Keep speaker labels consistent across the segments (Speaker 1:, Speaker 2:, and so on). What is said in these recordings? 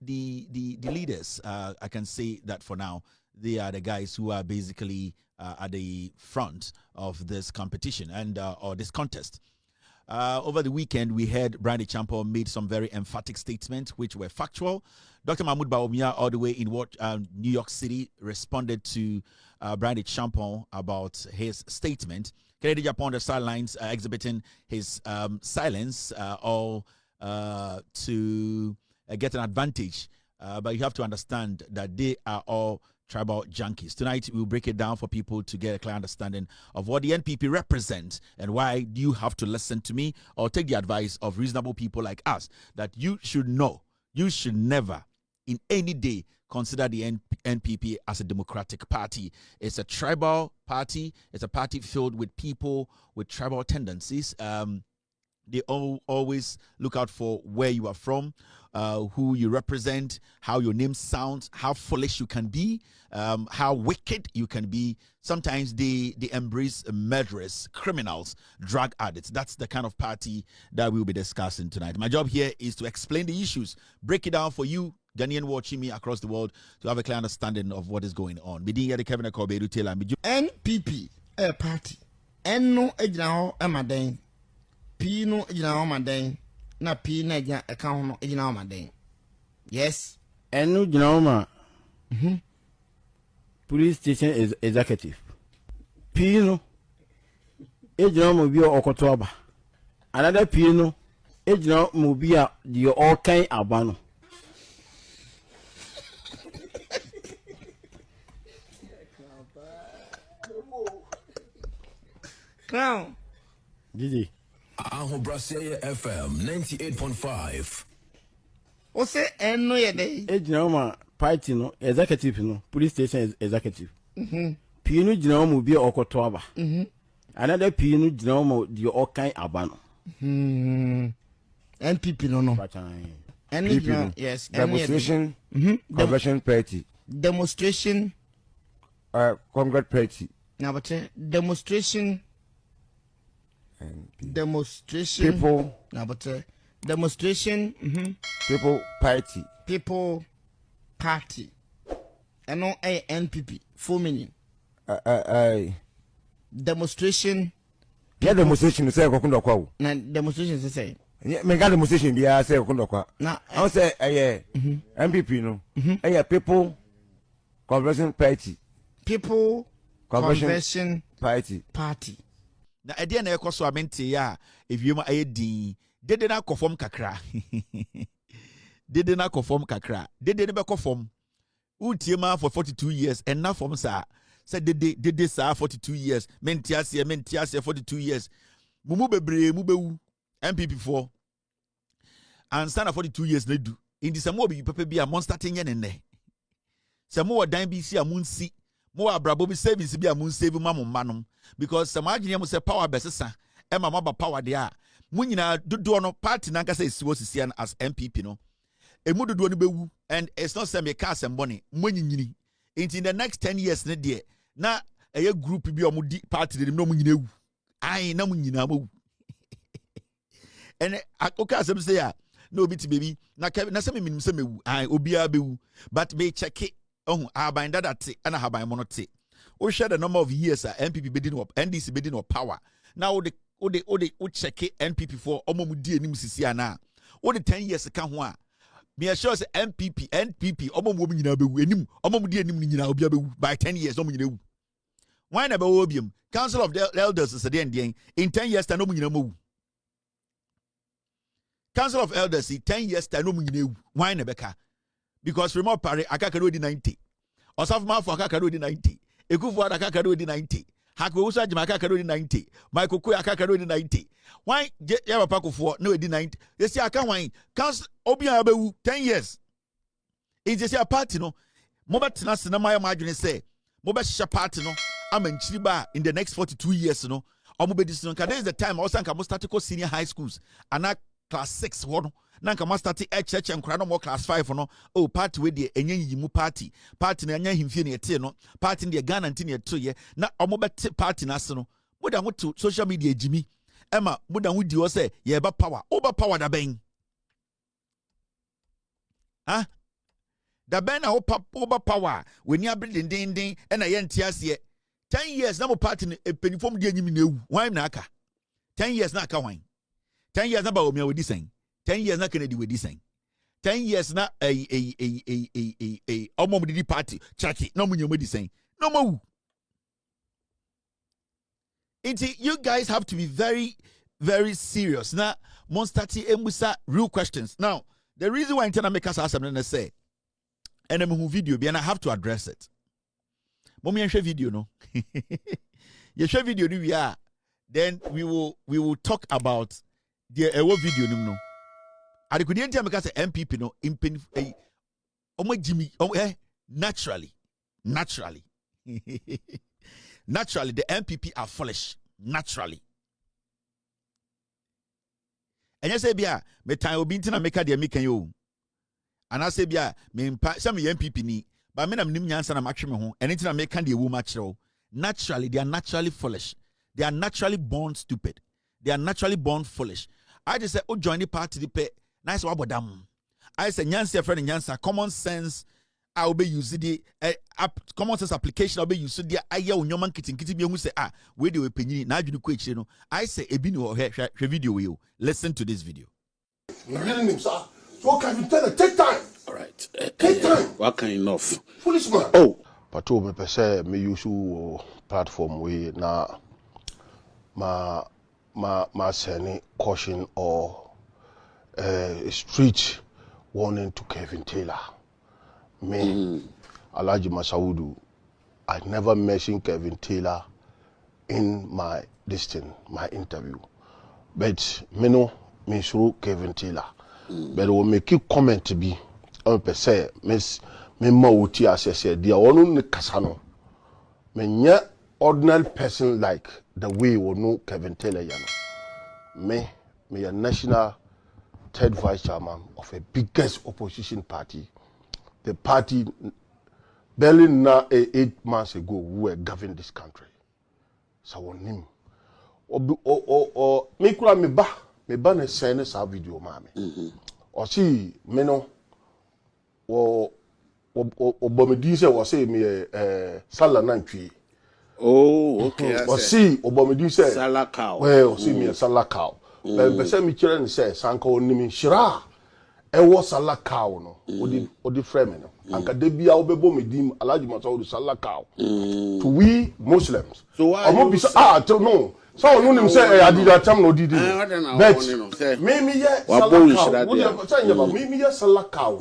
Speaker 1: the leaders, I can say that for now, they are the guys who are basically at the front of this competition and or this contest. Over the weekend, we heard Bryan Acheampong made some very emphatic statements, which were factual. Dr. Mahamudu Bawumia, all the way in New York City, responded to Bryan Acheampong about his statement. Kennedy Agyapong on the sidelines exhibiting his silence, all to get an advantage. But you have to understand that they are all tribal junkies. Tonight, we'll break it down for people to get a clear understanding of what the NPP represents and why you have to listen to me or take the advice of reasonable people like us, that you should know, you should never in any day consider the NPP as a democratic party. It's a tribal party. It's a party filled with people with tribal tendencies. They always look out for where you are from, who you represent, how your name sounds, how foolish you can be, how wicked you can be. Sometimes they embrace murderers, criminals, drug addicts. That's the kind of party that we'll be discussing tonight. My job here is to explain the issues, break it down for you, Ghanaian watching me across the world, to have a clear understanding of what is going on.
Speaker 2: NPP, a party. No ejina amaden. P no ejina amaden. Na P na ejina account no ejina amaden. Yes.
Speaker 3: No ejina police station is executive. P no ejina mo bi okoto aba. Another P no ejina mo bi a the all kind abano.
Speaker 2: Crown.
Speaker 3: Gigi.
Speaker 4: Brasserie FM 98.5.
Speaker 2: What's it? No, yeah, they.
Speaker 3: Ejina party no executive no police station is executive. P no jina mo bi okoto aba. Another P no jina mo the all kind abano.
Speaker 2: NPP no.
Speaker 5: NPP
Speaker 2: yes.
Speaker 5: Demonstration. Convention party.
Speaker 2: Demonstration.
Speaker 5: Congress party.
Speaker 2: Now, but demonstration. Demonstration.
Speaker 5: People.
Speaker 2: Now, but demonstration.
Speaker 5: People party.
Speaker 2: People party. And no a NPP. Full meaning. Demonstration.
Speaker 5: Yeah, demonstration say kokundo kwa.
Speaker 2: Na demonstration say.
Speaker 5: Yeah, me got demonstration dia say kokundo kwa.
Speaker 2: Na
Speaker 5: I say NPP no. People convention party.
Speaker 2: People convention
Speaker 5: party.
Speaker 1: Na ede na ekoso amenti ya if you ma ayedi dede na kofom kakra. Dede na kofom kakra. Dede ne be kofom. Utie ma for 42 years and na from sa said dede sa 42 years. Mentiasia 42 years. Mumu bebre mu bewu MPP4. And stand 42 years na do. Indi samo bi pepe bi a monster tenye ne. Samo dan bi si amunsi. Mo abrabo bi savings bi amun save manom because some agene mo say power besesa e ma ba power de a mo nyina dodo no party na nkasa esiwo sisian as NPP no e mu dodo no bewu and it's not say me cast and money mo nyinyini in the next 10 years ne de na eye group bi o mo di party de no mo nyina ewu ai na mo nyina mo and okay say say ya no bi ti baby na say me minim say mewu ai obi a bewu but me check it. Oh, haban that and a haban monote. We share the number of years NPP bidding up, NDC bidding up power. Now the check it NPP for Omomudi and Mississana. What the 10 years account one. Me assure say NPP, Omom in Abu, Omomudi and by 10 years. Why never obium? Council of the Elders is a day in 10 years, Tanomino. Council of Elders, 10 years, Tanomino. Why never? Because remote party akakaro di 90 osafuma for akakaro di 90 ekufu akakaro di 90 hakwe usa jima akakaro di 90 michael kwe akakaro di 90 why ya papa kofo no di 90 yesi aka wan council obi abewu 10 years it is a party no mo betena se na maya madwene say mo be hye party no amanchiri ba in the next 42 years no omo be dis no ka there is the time also nka mo start ko senior high schools ana class 6 wono na nka mastati church enkura no mo class 5 no oh party we de enyanyimu party na anya himfie ne ete no party de Ghana ntine eto ye na omo bete party na ase no mo da ho to social media jimi ema mo da ho di o say ye ba power over power da ben Huh? The ben na over power when you bring ding and I ent here 10 years na mo party a penny from the enemy. Why naka? 10 years na ka wine. 10 years na Bawumia with this thing. 10 years na Kennedy with this thing. 10 years na a Omomidi party. Chaki. No money with this thing. No more. You guys have to be very, very serious. Now, Monstati Emusa, real questions. Now, the reason why I'm make us ask something to say, and I'm video, and I have to address it. Mommy, share video, no? You share video, we are. Then we will talk about the video, no. I could enter because NPP, no, Jimmy, naturally. Naturally, the NPP are foolish. Naturally. And you say, "Bia, me time obi ntina make the make you." And I say, "Bia, me some NPP ni, but me nam nim nyansa na matwe me ho. And ntina make the wu matchro." Naturally, they are naturally foolish. They are naturally born stupid. They are naturally born foolish. I just say, "Oh, join the party the pay." Nice wabodam. I say, "Nyansa friend nyansa, common sense." I will be using the common sense application. I'll be using the aya unyoman kitchen be who say where they were penny now you question. I say a bino video you listen to this video.
Speaker 6: Sir. So can you tell her take time?
Speaker 7: All right.
Speaker 6: Take time.
Speaker 7: What kind of
Speaker 6: Policeman.
Speaker 7: Oh,
Speaker 6: Pato me pese me use platform we na ma sending caution or street warning to Kevin Taylor. Me, Alhaji Masaudu, I never mentioned Kevin Taylor in my interview. But me through Kevin Taylor. But when me keep comment to be, per se, me mauti as I said, the one Kasano. Me nya ordinary person like the way we know Kevin Taylor. Me a national third vice chairman of a biggest opposition party. The party barely now 8 months ago we were governing this country. So on him. Me kura me ba ne send sa video mami. O si me no o bomedi se o say me sala nantwi.
Speaker 7: Oh, okay.
Speaker 6: O si bomedi se
Speaker 7: sala cow.
Speaker 6: Well, o si me sala cow. Be se me kire ne se sanka onimi shira. Ewo sala cow no odi frame no anka de bia obebo medim Alhaji Masaudu sala cow to we Muslims
Speaker 7: so why
Speaker 6: no no so no nim say adida cham no didi but me ye sala cow say me ye sala cow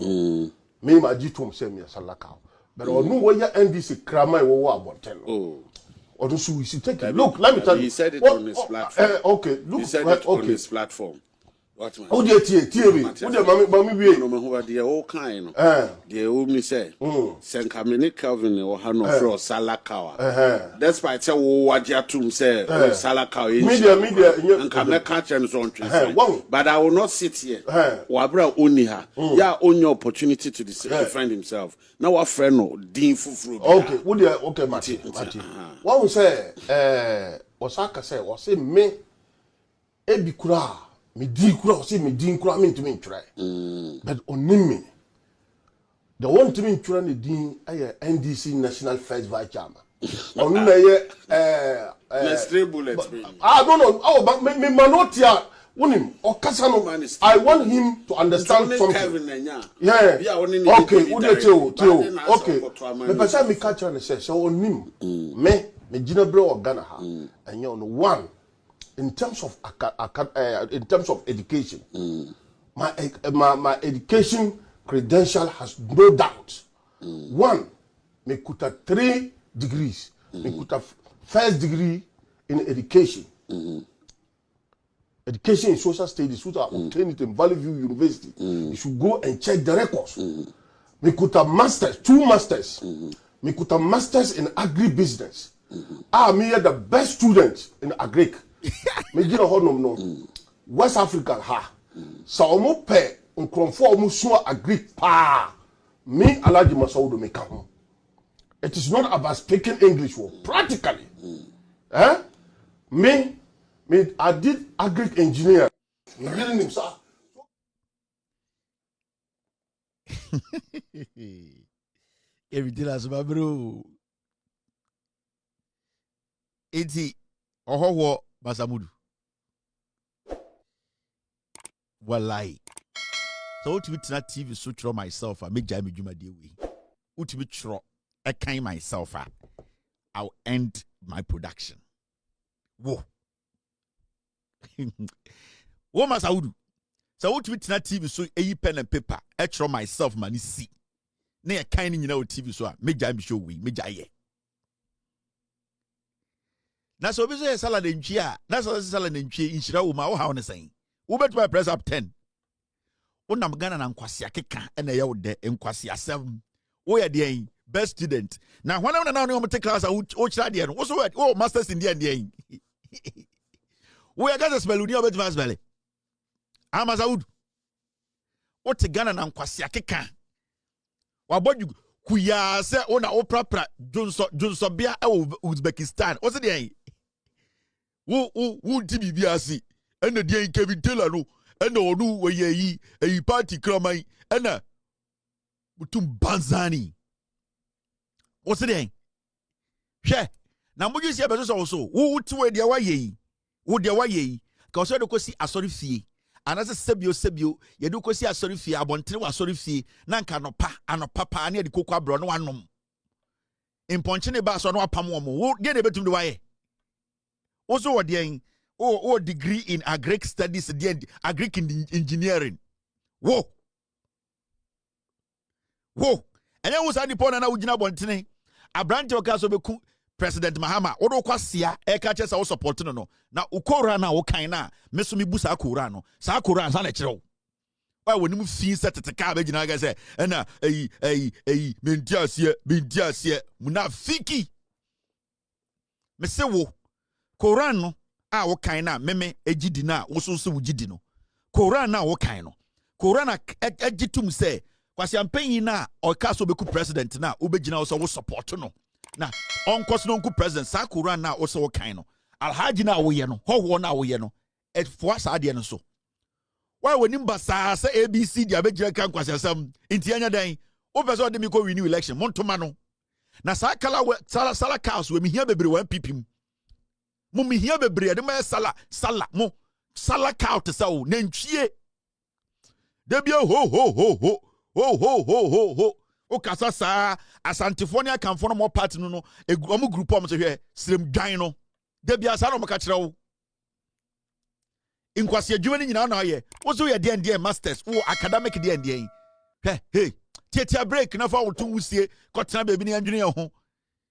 Speaker 6: me ma jitom say me sala cow but onu wo ya NDC krama wo abonten no or so we see take look let me tell you
Speaker 7: he said it on his platform
Speaker 6: okay look
Speaker 7: he said it on his platform. What man?
Speaker 6: Oh, dear, me. Oh, dear, mommy,
Speaker 7: no, who are all kind. They only say, Saint Camille Calvin or Hano for Salakawa. That's why I tell what your tomb say, Salakawa. Media, and come catch and so on. But I will not sit here. Wabra only her. Yeah, only opportunity to defend himself. Now, our friend, no, Dean Fufu.
Speaker 6: Okay, would you, okay, Mati. What we say, Osaka say, was say, me, Ebikura. Me din kura say me din kura me ntimi ntwrai but onim me the one ntimi ntwrai ne din aye NDC National First Vice Chairman onu na ye
Speaker 7: let's three bullets me
Speaker 6: I don't know oh me manotia wonim okasa no I want him to understand something yeah okay wo dey tell okay me pesa me catch am say so onim me gina bro Ghana ha enye on one in terms of education, my education credential has no doubt. One, me could have 3 degrees. Me could have first degree in education. Education in social studies, which are obtained it in Valley View University. You should go and check the records. Me could have masters, 2 masters. Me could have masters in agribusiness. Me are the best students in agric. Me gina honom no West Africa ha sa omo pe nkromfo omo so agric pa me Alhaji Masaudu me ka ho. It is not about speaking English practically me I did agric engineer na really sir
Speaker 1: Everything as my bro. Eti ohowo Mahamudu. Wallahi. So what we try TV so throw myself I make Jamie Juma deal we. What we throw I kind myself I'll end my production. Whoa. What Mahamudu? So what we try TV so a pen and paper I throw myself money see. Na kind in TV so make Jamie show we make Jaye. Na so be say salad in chia. Na so salad in chia in shira uma how na saying. Wo bet my press up 10. Wonam Ghana na nkwasi akeka na ye wo de nkwasi asem. Wo ye de best student. Na when na na take class o chira de no. Wo so wo masters in de. Wo ye got smell uni obet my smell. Mahamudu. Wo te Ghana na nkwasi akeka. Wa bodu kuya se ona oprapra Johnson bia e Uzbekistan. Wo se de wo ti bibia si. Ena de Kevin Taylor no. Ena onu we yi e party kramai ena mutum banzani wo se den hwe na moju si abeso so wo ti we de wa yi wo de wa yi ka so de kosi asori fie anase sebio ye de kosi asori fie abontere wa asori fie na nka no pa anopa pa na de kokwa abro no wanom imponche ne ba so no apam wo de de betum de wa ye wo so wo de Oh, degree in agric studies, agric engineering. Whoa. And then was any point na ujina bontene. A branch of Caso Beku, President Mahama, Odo Kwasia, catches our support no. Now Ukorana, Okaina, Mesumi Busa Kurano, Sakura, Sanachro. Why when you see set at the cabbage, and I say, and Mintiasia, Munafiki. Mesewo, Korano. Wo kan na meme ejidi na wo so so wugidi no Koran na wo kan no Koran na egitum se kwasi ampanyin na o ka so beku president na obegina wo so wo support no na onkos no nku president sa Koran na wo so wo kan no alhaji na wo ye no hoho na wo ye no efo sa de no so why wonim ba sa ABC dia begina kan kwasi asam nti anya dan wo person de mi ko renew election montoma no na sa kala sala chaos we mi hia bebre wa NPP Mummy here be bread, my sala mo sala cow to so nentwie. Debio ho. O kasa sa asantifonia kan for more party no omu group am so here srem dwan no. Debia sa no maka kire wo. Inkwasi adwuma ni nyina na ye. Wo so ye de masters, wo academic de. Hey. Tiatia break na fa wo tun wusie kotena bebi ni andwene ye ho.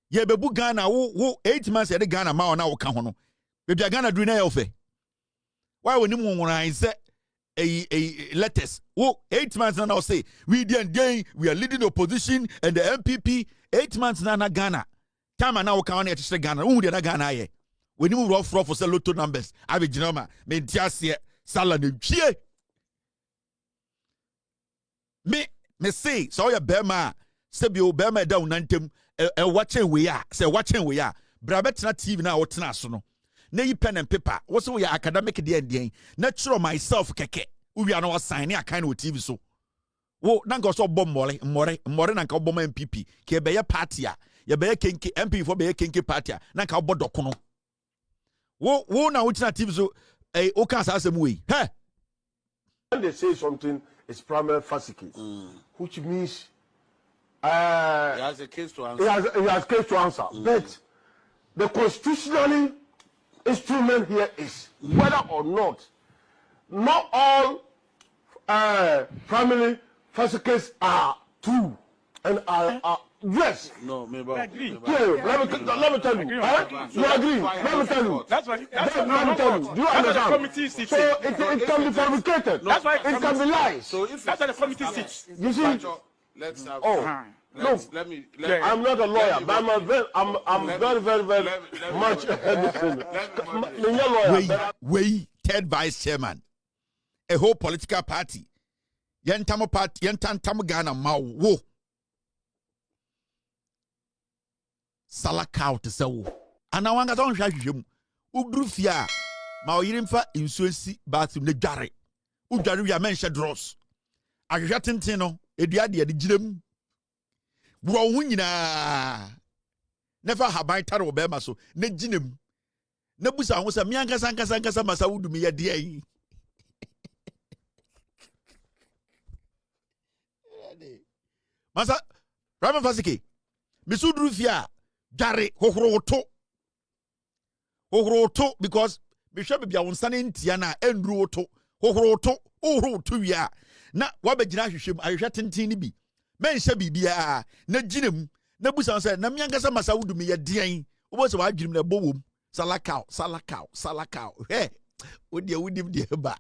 Speaker 1: Ye bebu Ghana wo 8 months ye de Ghana ma ona wo ka ho no bebi Ghana dru na ye ofe why we nim wonran say letters wo 8 months na say we are leading the opposition and the NPP 8 months na Ghana time na wo ka ona ye Ghana wo de na Ghana ye we nim rough for say lotto numbers abegina ma me ntiase sala na twie me say so ya bema sebio bema da unantem watching we are brabetna TV na wotena so no na yi pen and paper wo so we academic de natural myself keke we are no sign na kind of TV so wo na nka so bom more na nka bom NPP ke be ye party a ye be ye kenke MP for be ye kenke party a na nka obodoko no wo na wotena TV so o kan sa asem we he
Speaker 6: when they say something is primary fascicles which means
Speaker 7: he has a case to answer.
Speaker 6: He has case to answer. But the constitutional instrument here is whether or not all family fascicles are true and are yes.
Speaker 7: No, maybe.
Speaker 6: Let me tell you. You agree? Let me tell you.
Speaker 8: That's why.
Speaker 6: Let me tell you. Do you understand?
Speaker 8: Committee sits.
Speaker 6: So it can be fabricated.
Speaker 8: That's why
Speaker 6: it can be lies.
Speaker 7: So if
Speaker 8: that's why the committee sits.
Speaker 6: You see?
Speaker 7: Let's have.
Speaker 6: Look, I'm not a lawyer, but I'm very much
Speaker 1: we third vice chairman, a whole political party. Yentam Ghana ma wo. Salakau to so. And I want to him. Udrufia, ma yirimfa insuensi bathroom ne jare. Udjari ya mention dross. ahwehwa tenten no edua de gyirem bro hu nyina never habai tare obema so na gyinem na busa ho se me ankasa Masamudu me ye de yi masa Rama Fasike misuduru fia dare hohoroto because me hwe bia wonsane ntia na enduru to hohoroto wia na wabegyina hwehwem ahwehwa tenten ni bi menhye bibia na gyinem na busa say na miankasa Masamudu me ye den obo se wadwirim na bowom salakao he wodim de ba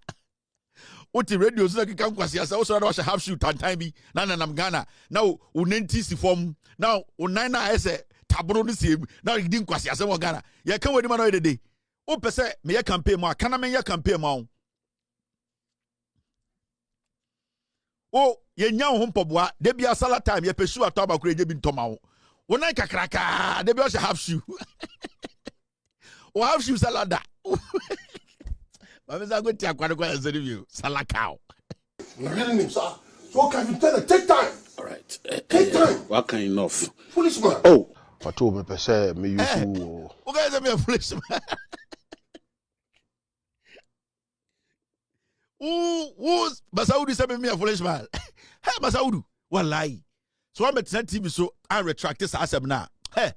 Speaker 1: oti radio so keka nkwase asa wo so na half shoot tantan bi na nam Ghana na wo nenti si form na wo nan na ese tabro no sie na di nkwase asa wo Ghana ye kan wadi ma no dede wo pese me ye campaign mo aka na me ye campaign mo o ye nya ho mpoboa de bia sala time ye pesu ataba kure je bi ntoma wo wo nan kakraka de bia wo half shoot o half shoot salada Mama go take kwa view. Salakao.
Speaker 6: So can you tell it? Take time.
Speaker 7: All right.
Speaker 6: Take time.
Speaker 7: What kind of
Speaker 6: Policeman.
Speaker 7: Oh,
Speaker 6: Pato me pese me use.
Speaker 1: Who guys me a policeman? Who's Masamudu say me a policeman? Hey Masamudu, wallahi. So I'm at TV so I retract this asem na. Hey,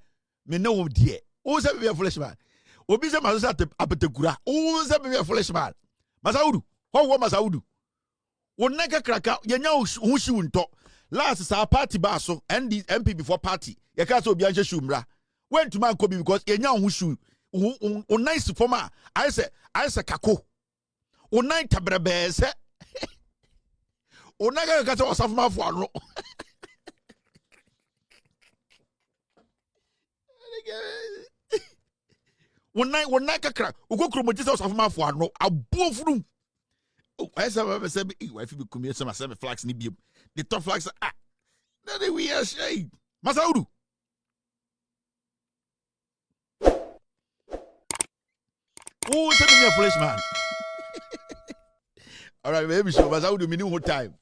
Speaker 1: me know dear. Who say me a policeman? Obi se maso apetekura o se be flashman Masamudu ho Masamudu wonaka kraka yenya hu shiwu nto last sa party ba so NPP before party ye ka so obi anhye shumra went to man ko bi because yenya hu shiwu o nice forma I say kako o nine tabrebe se onaka ka so osafuma fo ano wona kakra ukokromoji se osafo mafo ano abofuru I say wife be come here some say flags ni biem the top flags that we are shay Masamudu oh say me a foolish man all right maybe so Masamudu me new time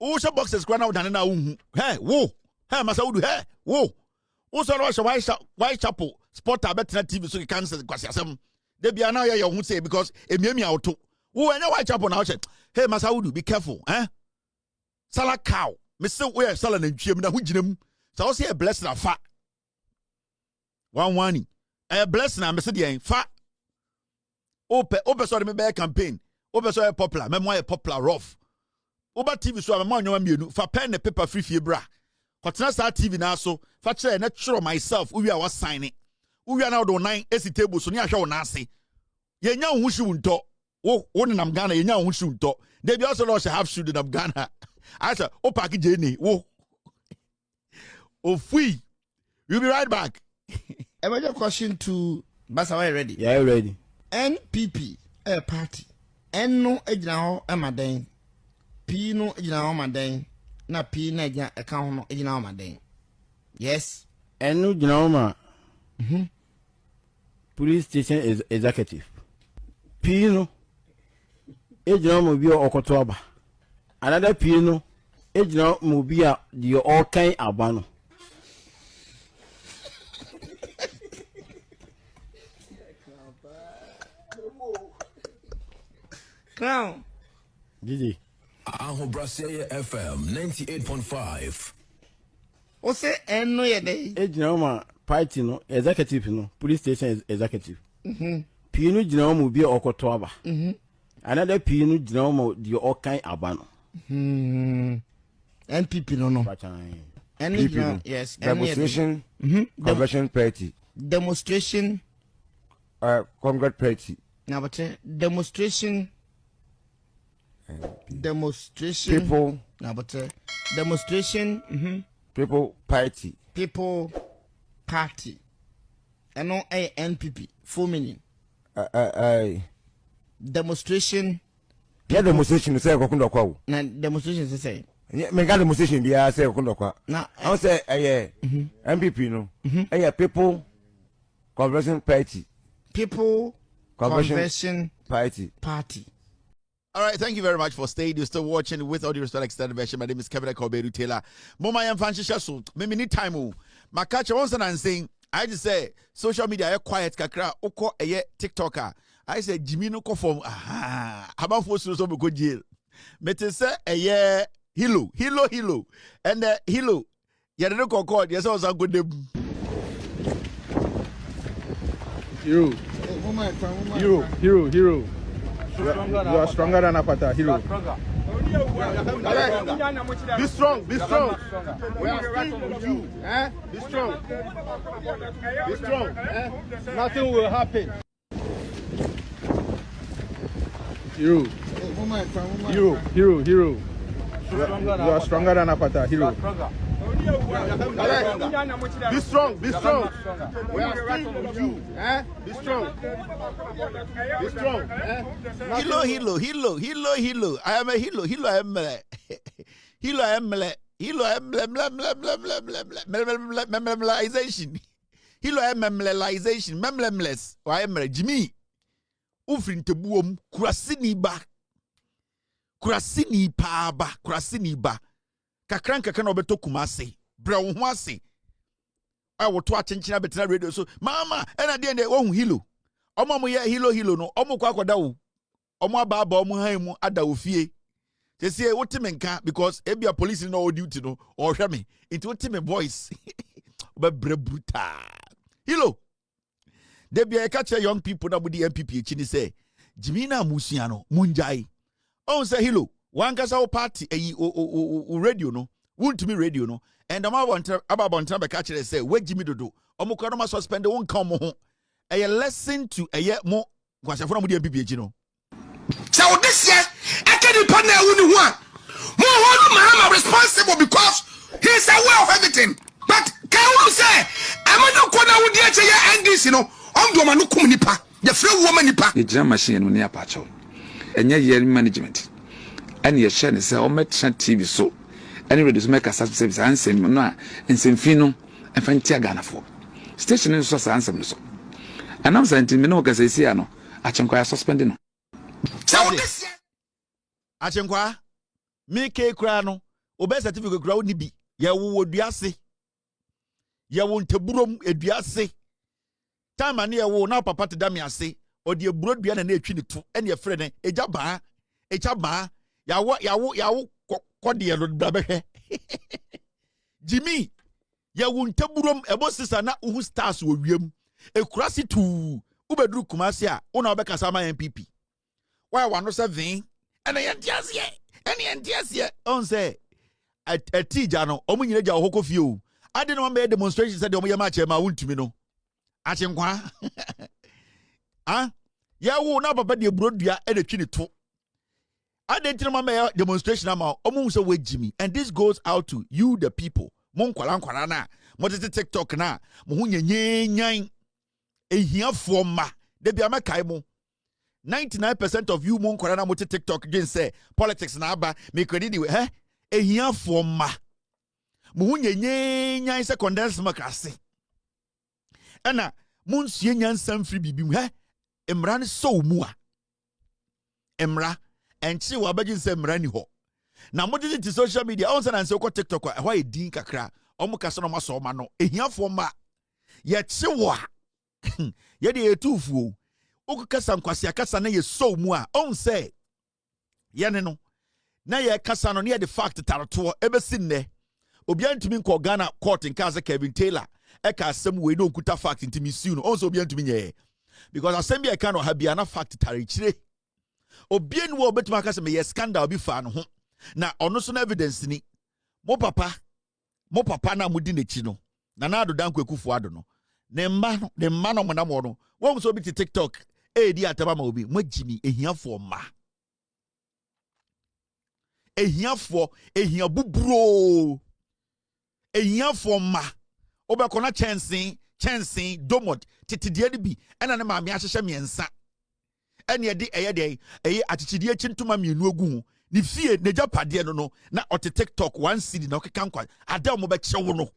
Speaker 1: oh say boxes kwa na udane na hu hey wo hey Masamudu hey wo so no why chapel sport abetna TV so cancel kwase asem de bia na ye hu say because emiemi auto wo enya why chapel na che hey Masamudu be careful sala cow me say we sala na ntwiem na hu ginam so say a blessing afa one a blessing na me say de fa ope so de me be campaign ope so popular me mo popular rough oba TV so me mo anyo mienu fa pen and paper free fie bra Kotena sa TV na so fa kire na tworo myself we are was signing we are now do 9 AC table so ni ahwe wo na ase ye nya wo hwu nto wo ne nam Ghana ye nya wo hwu nto they be also lost half shoot nam Ghana I say o pack jeni wo o free we'll be right back.
Speaker 2: Emergency question to Basa, are you ready?
Speaker 3: Yeah, ready.
Speaker 2: NPP a party no ejina ho emaden P no ejina ho maden na P na ejina account no ejina ho maden. Yes.
Speaker 3: No ejina ho police station is executive. P no ejina mo bi okoto aba. Another P no ejina mo bi a the all kind abano.
Speaker 2: Crown.
Speaker 3: Gigi.
Speaker 4: Bryan FM 98.5.
Speaker 2: O say no ye dey.
Speaker 3: Ejina ma party no executive no police station is executive. P no jina mo bi okoto aba. Another P no jina mo the all kind abano.
Speaker 2: NPP no.
Speaker 5: NPP.
Speaker 2: Yes.
Speaker 5: Demonstration. Conversion party.
Speaker 2: Demonstration.
Speaker 5: Congress party.
Speaker 2: Now, but demonstration. Demonstration.
Speaker 5: People.
Speaker 2: Now, but demonstration.
Speaker 5: People party.
Speaker 2: People party. And no NPP. Full meaning. Demonstration.
Speaker 5: Yeah, demonstration say kokundo kwa.
Speaker 2: Na demonstration say.
Speaker 5: Yeah, me got demonstration dia say kokundo kwa.
Speaker 2: Na
Speaker 5: I say MPP no. People conversion party.
Speaker 2: People conversion
Speaker 5: party.
Speaker 2: Party.
Speaker 1: All right, thank you very much for staying. You're still watching with audio respect extended version. My name is Kevin Kobedu Taylor. Mama yam fanshisha so. Me need time. My catch once and saying I just say social media are quiet kakra oko eye TikToker. I say Jimmy no ko form about for so go jail. Mete say eye hilo and hilo ya no ko call yes also go dem.
Speaker 3: Hero. You are stronger than Apata, hero.
Speaker 5: Be strong. We are still with you. Be strong. Nothing will happen.
Speaker 3: Hero. You are stronger than Apata, hero.
Speaker 5: Be strong. We are still with you. Be strong.
Speaker 1: Hilo. I am a hilo. I am memorialization. Hilo I am memorialization. Memlemless. I am Jimmy. Ufrin tebuom kurasini ba. Kakranka kana obeto kumase. Bra wo ho ase. I will to attention betra radio so mama ena de wo hu hilo. Omo mo ye hilo no. Omo kwa akoda wo. Omo aba omo han mu ada ofie. Say what me nka because ebia police no duty no or hwe me. Into what me voice. Obebre brutal. Hilo. They be a catch young people that with the NPP chini say Jimina Musiano Munjai. Oh say hilo one kasa party o radio no won't to me radio no and I'm about to catch it say where Jimmy do Omokanoma suspend won't come home a lesson to a yet more was a from the NPP you know.
Speaker 8: So this year I can't partner with one more responsible because he's aware of everything but can you say I'm not going to do the NDC you know.
Speaker 9: The drum machine when you patch on. And year management. And your share is all met TV so. Any reduce make a subsidy and same no and same fino and find Ghana for. Station is so answer so. And I'm saying to me no Gazesiano. Acheampong suspending.
Speaker 1: Acheampong make a crano. Obey certificate ground nibi. Ya wo duase. Ya won teburom eduase. Time ani ewo na papa te dame ase odi eburo dua na na etwi ne tu ene ye frɛ ne eja ba yawo kode no bra behwe Jimmy ya wo ntaburom ebo sisa na uhu stars wo wiem ekurasi tu ubeduru kumase a una obekasa ma NPP why wano 7 ene ye ntiase on say atija no omunyina ja hokɔ fie o ade no ma demonstration said omo ye ma che ma wuntumi no Acheampong ya wo na papa de brodua e de twini to adentina mama demonstration ama omo so we Jimmy and this goes out to you the people mon kwala na mo tete TikTok na mo hu nyanyan ehiafo ma de bia makai mo 99% of you mon kwala na mo tete TikTok gen say politics na aba me credit we ehiafo ma mo hu nyanyan se condense makase Ana munsie nyansam firi bibi mu emra ne so mu a emra enchi wa bagin se emra ni ho na modede ti social media on say ko TikTok a ho edin kakra omo kase no maso ma no ehiafo ma ye chi wo a ye de etufuo okukasa nkwase akasa na ye so mu a on say ye ne no na ye kasa no na ye de fact taroto ebesi nne obi antumi nko Ghana court in case Kevin Taylor eka asem we no kuta fact intimi siu no onso obi antumi nye because asem bi eka no ha bia na fact tare kire obi enu wo betuma aka se me ye scandal bi fa no ho na ono so na evidence ni mo papa na mudi nechi no na ado danko ekufu ado no ne mma no mo na mo no wo so bi ti TikTok di ataba ma obi mo Jimmy ehiafo ma ehia buburo ehiafo ma obekona chensing domot titidie de bi ena ne maame ahyehye miensa ene ye de atichidie chintuma mienu ogu ni fie ne japade no na ote TikTok one city na okeka nkwa ada mo be kyewo no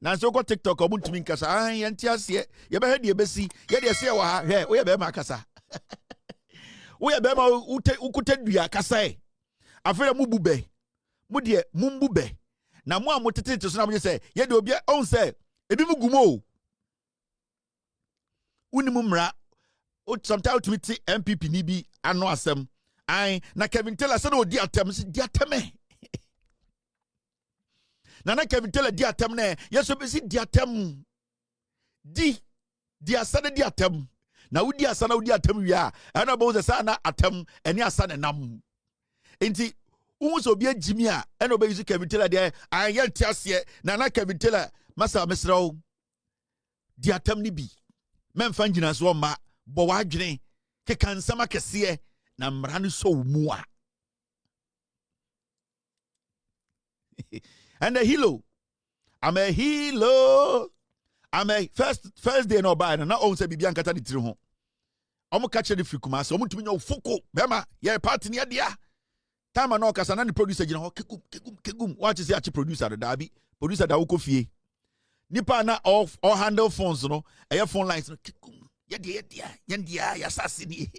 Speaker 1: na so ko TikTok obuntumi nkasa ye ntiase ye be hede ebesi ye de se wa ha he o ye be ma kasa we ya bema ukute dua kasae afere mu bube mu de mumbube na mu amotete to so na mo say ye de obi on say ebi mu gumo unimu mra sometimes to meet NPP ni bi ano asem ai na Kevin Taylor say no di atem si di ateme na Kevin Taylor di atem na yeso be si di atem di asane di atem na wudi asana wudi atem wi a ana bo ze sa na atem eni asane nam enti unso bi agimi a ena obe use Kevin Taylor de anya ntiase na Kevin Taylor masa mesrawo di atem ni bi memfa ngina so ma bo wadwene keka nsama kese na mra no so mu a and a hilo I'm a first day no buy na on say bibia nkata ni tiri ho omo ka chere free kuma so omo tumi nya ofoko bema ye party ne dia time na okasa na ni producer gina ho kegum watch say achi producer da bi producer da wo kofie nipa na all handle phones no e phone lines no kegum ye dia ya sase ni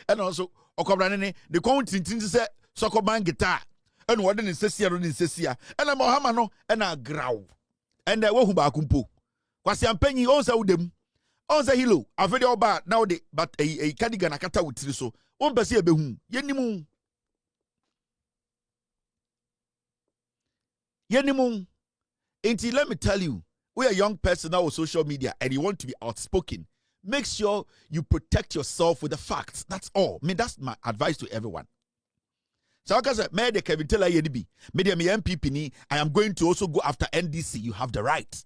Speaker 1: and also okobra ne the content say sokoban guitar and what den sesia no sesia and Mohama no na graw and wo hu ba kumpo kwasi ampanyi on sa udem on sa hilo afede oba na ode but e kadiga na kata wutiri so on pese ebehu yenimu until let me tell you, we are a young person now on social media and you want to be outspoken, make sure you protect yourself with the facts. That's all. I mean, that's my advice to everyone. So like I said, me de Kevin Taylor yedibi, me de me NPP ni, I am going to also go after NDC. You have the right.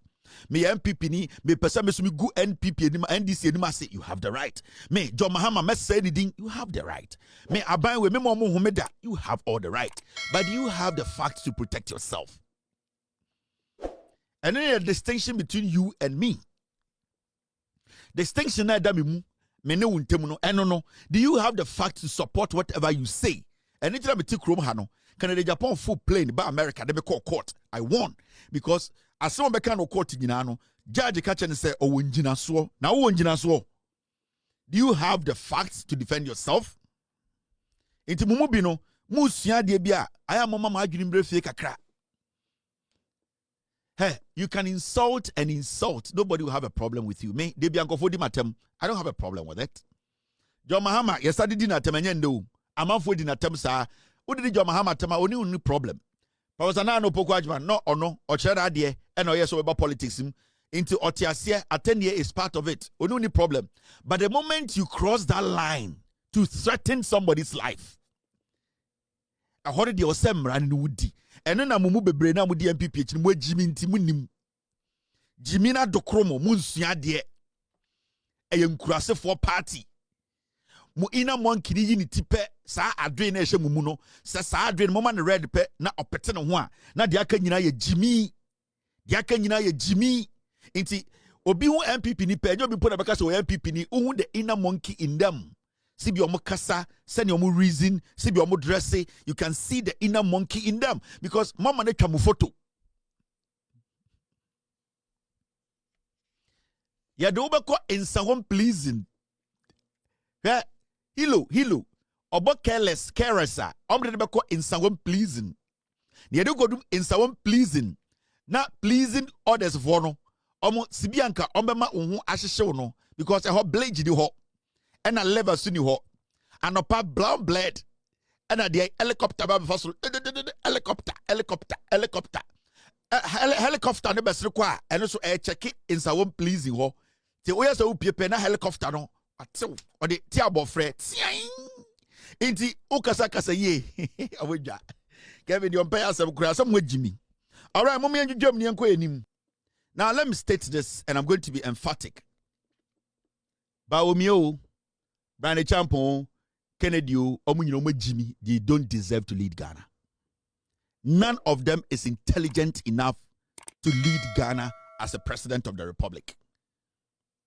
Speaker 1: Me NPP ni, me person me sumi go NPP ni, NDC ni ma say you have the right. Me John Mahama me say anything, you have the right. Me aban we me mo humeda, you have all the right. But you have the facts to protect yourself. And then a distinction between you and me. Distinction na da me mu, me ne wuntemu no, eno no. Do you have the facts to support whatever you say? And it's me take room hano. Can the Japan full plane by America? They be call court. I won because as someone be can court in no judge catch and say oh njina so. Now njina so. Do you have the facts to defend yourself? Inti mumu bino musua de bia aya mama ma adwini mbre fie kakra. Hey, you can insult and insult. Nobody will have a problem with you. Me, they be ankofo di matem. I don't have a problem with it. John Mahama, yesterday di na temenye ndo. Amanfo di na tem sa. Udi John Mahama tema oni uni problem. Pawasa na no poko ajman no ono ochera ade e no yeso about politics into otiasie atenie is part of it. Oni uni problem. But the moment you cross that line to threaten somebody's life, a hore de osemra ni wudi. Eno na mumu bebre na mu di NPP chi mu agimi nti munim. Jimi na dokromo mu nsua de eye nkurasefo party. Mu ina monkey ni ni tipe sa adwen na ehye mumu no se sa adwen mo ma ne red pe na opete ne ho a na de aka nyina ye jimi. De aka nyina ye jimi. Nti obi hu NPP ni pe enyo bi po na beka so NPP ni hu the inner monkey in them. See be omo kasa, send your reason, see be omo dressing, you can see the inner monkey in them because mama ne twa mu photo. Ya do be ko insahom pleasing. Yeah, hilo. Obo careless, caressa. Omre be ko insahom pleasing. Ya do go do insahom pleasing. Na pleasing others for no. Omo sibianka ombema unhu ahyehye no because e ho blade di ho. And a lever suni ho and a pap brown blade and a the helicopter helicopter helicopter no best require and also a check it in some pleasing ho te oya so pie na helicopter no atew or the tiabo fre inti ukasa kasa ye awedwa Kevin the umpire asem kura some wajimi. All right, mommy and jam ni enko enim. Now let me state this and I'm going to be emphatic. Bawumia, Bryan Acheampong, Kennedy, Jimmy, they don't deserve to lead Ghana. None of them is intelligent enough to lead Ghana as a president of the republic.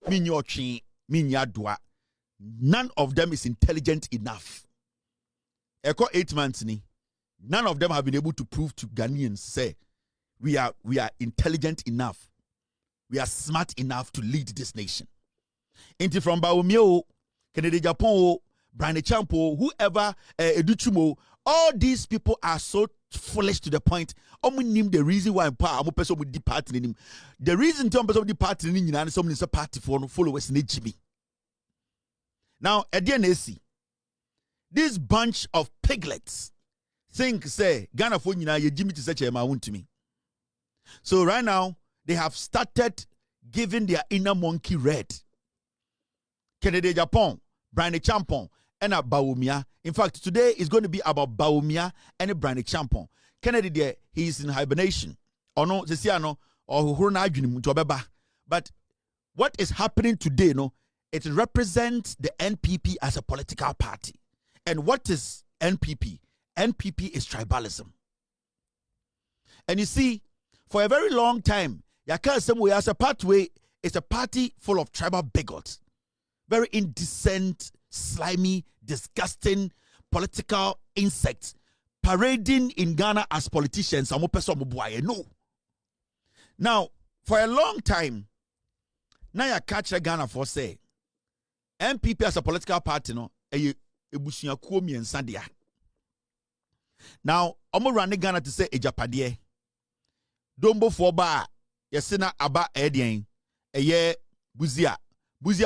Speaker 1: None of them is intelligent enough. Eko 8 months ni. None of them have been able to prove to Ghanaians say we are intelligent enough. We are smart enough to lead this nation. Inti from Bawumia, Kennedy Agyapong, Bryan Acheampong, whoever, Educhumo, all these people are so foolish to the point. Name the reason why I'm a person with the party in him. The reason to person with the party in him and someone is a party for no followers in Jimmy. Now, at the NAC, this bunch of piglets think, say, Ghana for you Jimmy to such a amount to me. So right now, they have started giving their inner monkey red. Kennedy Agyapong, Bryan Acheampong, and Bawumia. In fact, today is going to be about Bawumia and Bryan Acheampong. Kennedy there, he is in hibernation. Or no, Zesiano, or Huruna. But what is happening today, no, it represents the NPP as a political party. And what is NPP? NPP is tribalism. And you see, for a very long time, Yaka as a pathway is a party full of tribal bigots. Very indecent, slimy, disgusting political insects parading in Ghana as politicians. No. Now, for a long time, now you catch Ghana for say NPP as a political party, no, now, I'm running Ghana to say Ejapadiye. Dombo for ba, yesina aba edien, eye buzia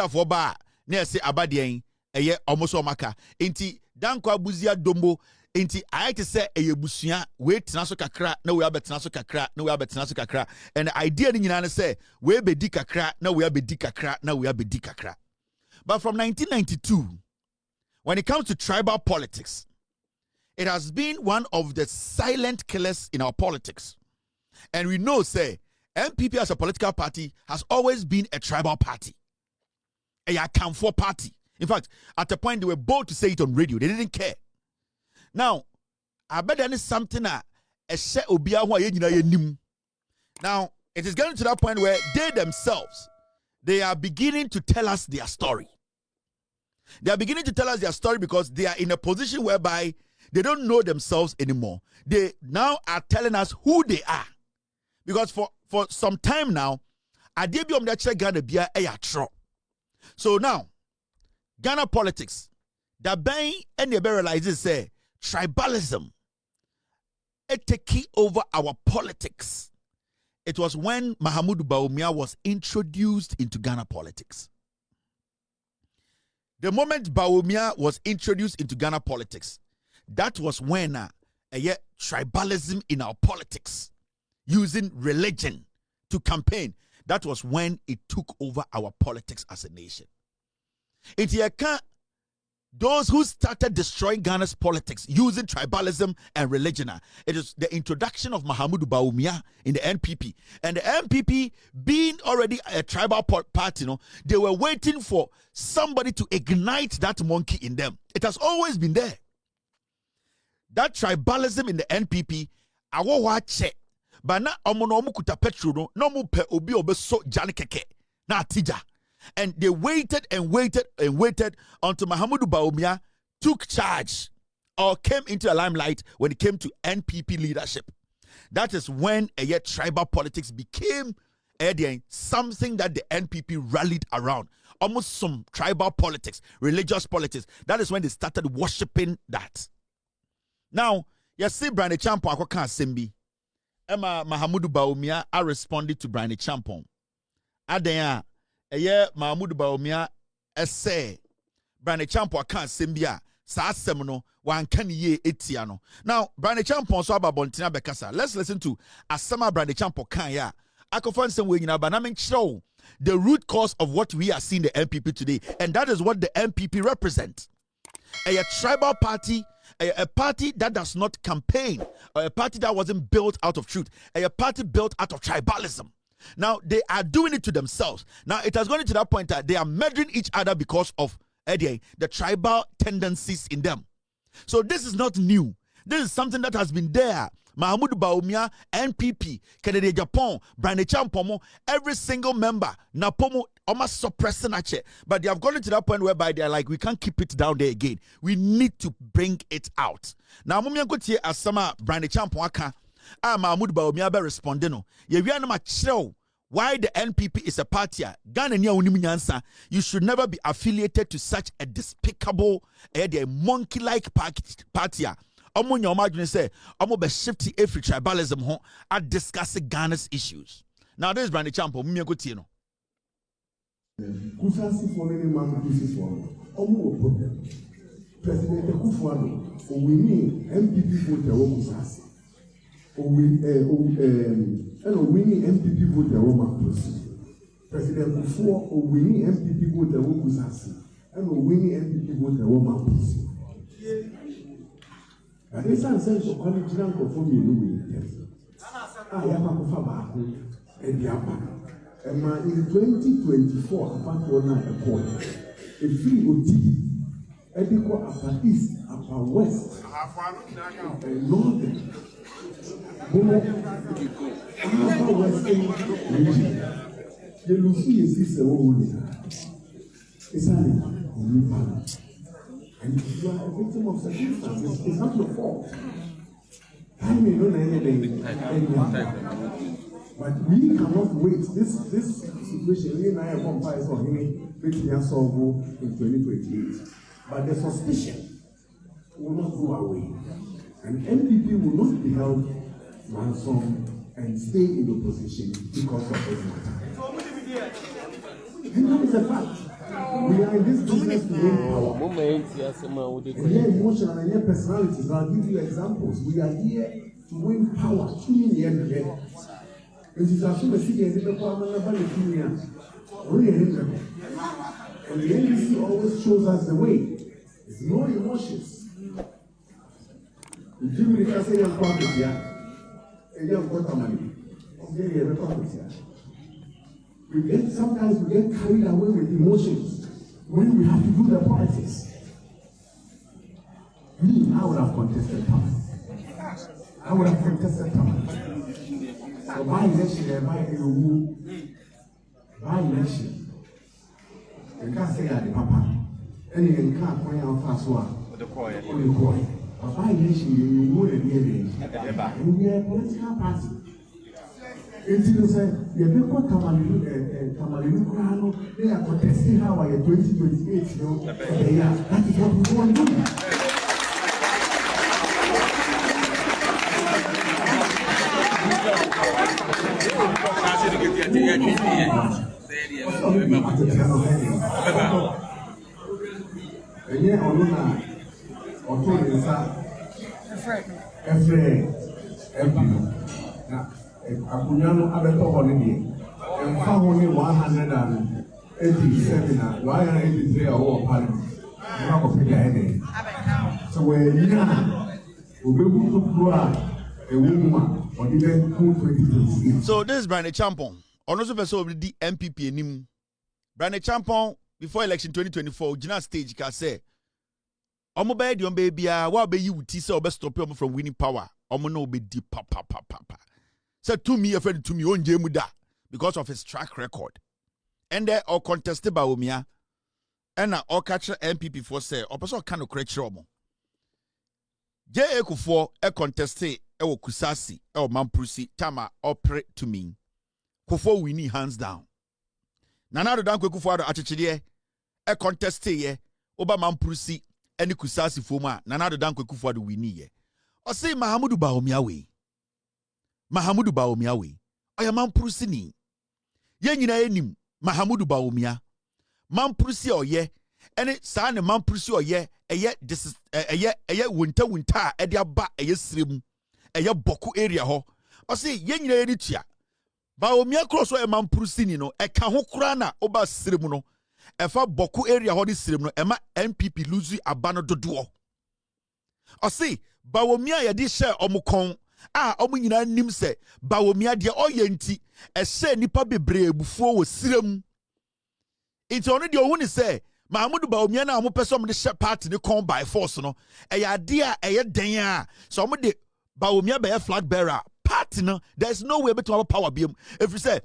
Speaker 1: for ba, ne se abadien, eye omoso maka. Inti dankwa buzia dombo. Inti I to say eye busuya wait naso kakra na we abetnaso kakra na we abetnaso kakra. And the idea ni nyina say we be di kakra na we abedi kakra na we abedi kakra. But from 1992, when it comes to tribal politics, it has been one of the silent killers in our politics. And we know, say, NPP as a political party has always been a tribal party, a Akamfo party. In fact, at a point, they were bold to say it on radio. They didn't care. Now, I bet there is something now, it is getting to that point where they themselves, they are beginning to tell us their story. They are beginning to tell us their story because they are in a position whereby they don't know themselves anymore. They now are telling us who they are. Because for some time now, so now, GhanaPolitics, the bank and the realizes say tribalism it take key over our politics. It was when Mahamudu Bawumia was introduced into GhanaPolitics. The moment Bawumia was introduced into GhanaPolitics, that was when tribalism in our politics, using religion to campaign, that was when it took over our politics as a nation. Those who started destroying Ghana's politics using tribalism and religion, it is the introduction of Mahamudu Bawumia in the NPP. And the NPP, being already a tribal party, they were waiting for somebody to ignite that monkey in them. It has always been there. That tribalism in the NPP, awo wache, but na omono kuta petro no mu pe obi obeso jani keke na atija. And they waited and waited and waited until Mahamudu Bawumia took charge or came into the limelight when it came to NPP leadership. That is when tribal politics became something that the NPP rallied around. Almost some tribal politics, religious politics. That is when they started worshipping that. Now, you see Bryan Acheampong akoka asembi. Emma Mahamudu Bawumia are responded to Bryan Acheampong. Adenya Mahamudu Bawumia say Bryan Acheampong aka asembi a sa asem no wan kan ye etia no. Now, Bryan Acheampong so ababontina bekasa. Let's listen to asema Bryan Acheampong kan ya. Akofan sem we nyina ba na menchiro the root cause of what we are seeing the NPP today, and that is what the NPP represents. A tribal party, a party that does not campaign, or a party that wasn't built out of truth, a party built out of tribalism. Now, they are doing it to themselves. Now, it has gone to that point that they are murdering each other because of the tribal tendencies in them. So this is not new. This is something that has been there. Mahamudu Bawumia, NPP, Kennedy Agyapong, Bryan Acheampong, every single member, Napomo, almost suppressing Ache. But they have gone to that point whereby they're like, we can't keep it down there again. We need to bring it out. Now, Mumiankotie Asama, Bryan Acheampong aka, Mahamudu Bawumia be responding. Ye wiana ma chiro why the NPP is a party. Ghana niya unimu nyansa. You should never be affiliated to such a despicable, monkey-like party. Omo nyoma adwene say, omo be shifty every tribalism ho at discussing Ghana's issues. Now this is Bryan Acheampong. Me go tie no.
Speaker 10: Kusasi for any man pieces one. Omo problem. President Kufuano, we need MPP vote Kusasi. We need MPP vote Kusasi. President Kufuano, we need MPP vote Kusasi. And we need MPP vote Kusasi. And this answer is a college rank of 4 million. I am a Fabako and Yapa. And in 2024, apart from a point, a free OT, equal upper east, upper west, and northern, upper west region. The Lucy is a woman. It's only and if you are a victim of circumstances, it's not your fault. I may not know anything, but we cannot wait. This situation, we and I have one price on him, which we have solved in 2028. But the suspicion will not go away. And NPP will not be held ransom and stay in opposition because of this matter. And that is a fact. We are in this business to win power. And here emotional and here personalities. I'll give you examples. We are here to win power. And the NDC always shows us the way. There's no emotions. Sometimes we get carried away with emotions when we have to do the politics. Me, I would have contested power. I would have contested power. So by election, by election, you can't say that the papa. And you can't point out fast one. The coin. But by election, you know the DNA. And we are a political party. You say, you have got Tamalilu Krano, they are contesting how I 2028, you know, that is what we want to do. And yet, Oluna, Otolisa, Efre, Akunyano Abeto holiday, and found only 187, 183 or party. So we're able to grow a woman or even 2028.
Speaker 1: So this is Bryan Acheampong. Also, the NPP nim. Bryan Acheampong before election 2024, Gina stage can say, "Omo be di baby wa be you ti say obe stop you from winning power. Omo no be di papa." Said to me, a friend to me on Jemuda because of his track record. And they all contested Bawumia. And now all catch NPP for say, or person kind of correct Romo. J. Ekufo, a contested, a Kusasi, a Mamprusi, Tama, operate to me. Kufo winnie hands down. Nanado Danko Kufo Achidie, a contested ye, Oba Mamprusi, any Kusasi Fuma, Nanado Danko Kufo winnie ye. Or say Mahamudu Bawumia way. Mahamudu Bawumia we. Oya Mamprusi ni. Ye nyina enim Mahamudu Bawumia. Mamprusi oye. Ene saa ne Mamprusi oye eye wunta ede aba eye srem. Eye boku area ho. Ose ye nyina eni tua. Bawumia cross oye Mamprusi ni no. Eka ho kura na oba srem no. Efa boku area ho di srem no. Ema NPP luzu abano dodo. Ose Bawumia ye di share omukon. Omu nyina nim se Bawumia de oye nti ehye nipa bebre ebufuo wo sirem nti ono de ohuni se Mahamudu Bawumia na omu pese omu de share party ne kon by force no eya de a eye den a so omu de Bawumia be flag bearer party no there's no way beto power biem if you say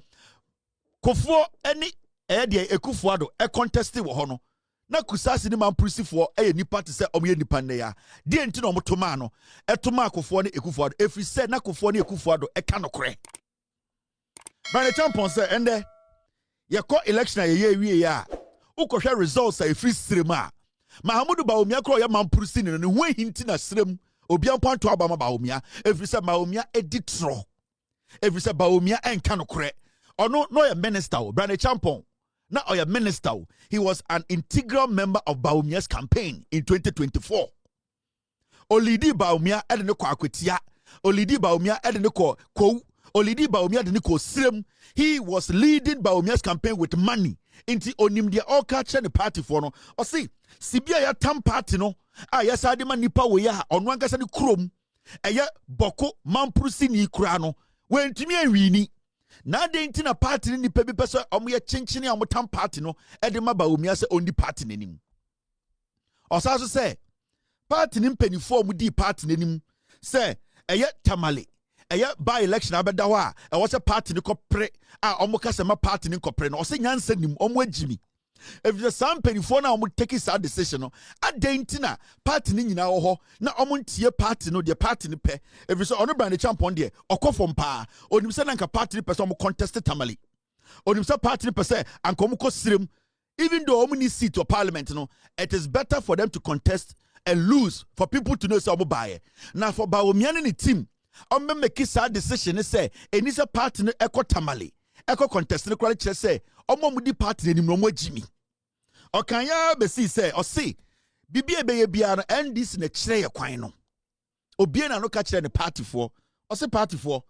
Speaker 1: Kofo any de Ekufo ado e contest wo ho no na kusasi ni Mamprusi fo nipa te se omo nipa ne ya de enti na omo toma no etoma Akofo ne Ekufo ado if you say na Akofo ne Ekufo ado e ka no kore Bryan Acheampong say and there ye call election ye ya ukɔhwɛ results a free stream a Mahamudu Bawumia kro ya mamprusi ne ho hinti na srem obi ampo anto aba ma Bawumia every say Bawumia editro every say Bawumia enka no korɛ ono no ya minister Bryan Acheampong na oya minister he was an integral member of Bawumia's campaign in 2024 Olidi Bawumia ede ne kwa akwetia Olidi Bawumia ede ne ko Olidi Bawumia de ne ko srem he was leading Bawumia's campaign with money inti onim dia all catch the party for no o see sibia ya tam party no yes ade ma nipa wo ya ono ankasa ne krom eye boko mamprusi ni kura no wentumi anwini na de inti na party ni nipa bi pese omo ye chenchene omo tam party no ede ma Bawumia se ondi party nanim osaso se party ni mpanifo omo di party nanim se eye tamale eye by election abeda ho a e wo se party ni kopre a omo kase ma party ni kopre no o se nyansa nim omo agimi if the some penifo na omo take this decision no adentina party ni nyina wo ho na omo ntie party no de party ni pe if so ono Bryan Acheampong de okofom pa onim se na nka party ni person omo contest tamale onim se party ni person anka omo kosirem even though omo ni seat to parliament no it is better for them to contest and lose for people to know say omo buy na for Bawumia ni team omo make that decision say any say party no eko tamale eko contest no kwale kire say omo mudi party ni omo agimi okanya be see say o see bibie be ye bia no NDC na kire ye kwan no obie na no ka kire ne party for o say party for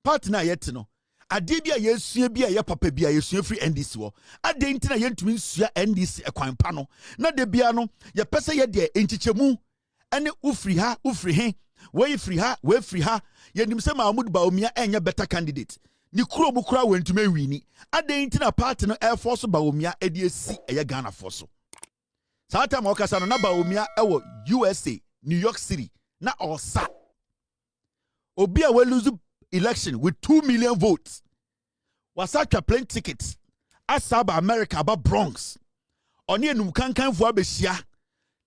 Speaker 1: party na yet no ade bia ye sua bia ye papa bia ye sua free NDC wo ade ntina ye ntumi sua NDC ekwan pa no na de bia no ye pese ye de enchichemu ene ufri ha ufri he we free ha we free ha ye nim se Mahamudu Bawumia enye better candidate ni kuro bu kura wentuma wini ade ntina party no air force Bawumia edi esi eye Ghana force sa time okasa no na Bawumia ewo USA New York City na osa obi a we lose election with 2 million votes wasatwa plane tickets asaba America aba Bronx oni enum kankan fu abehia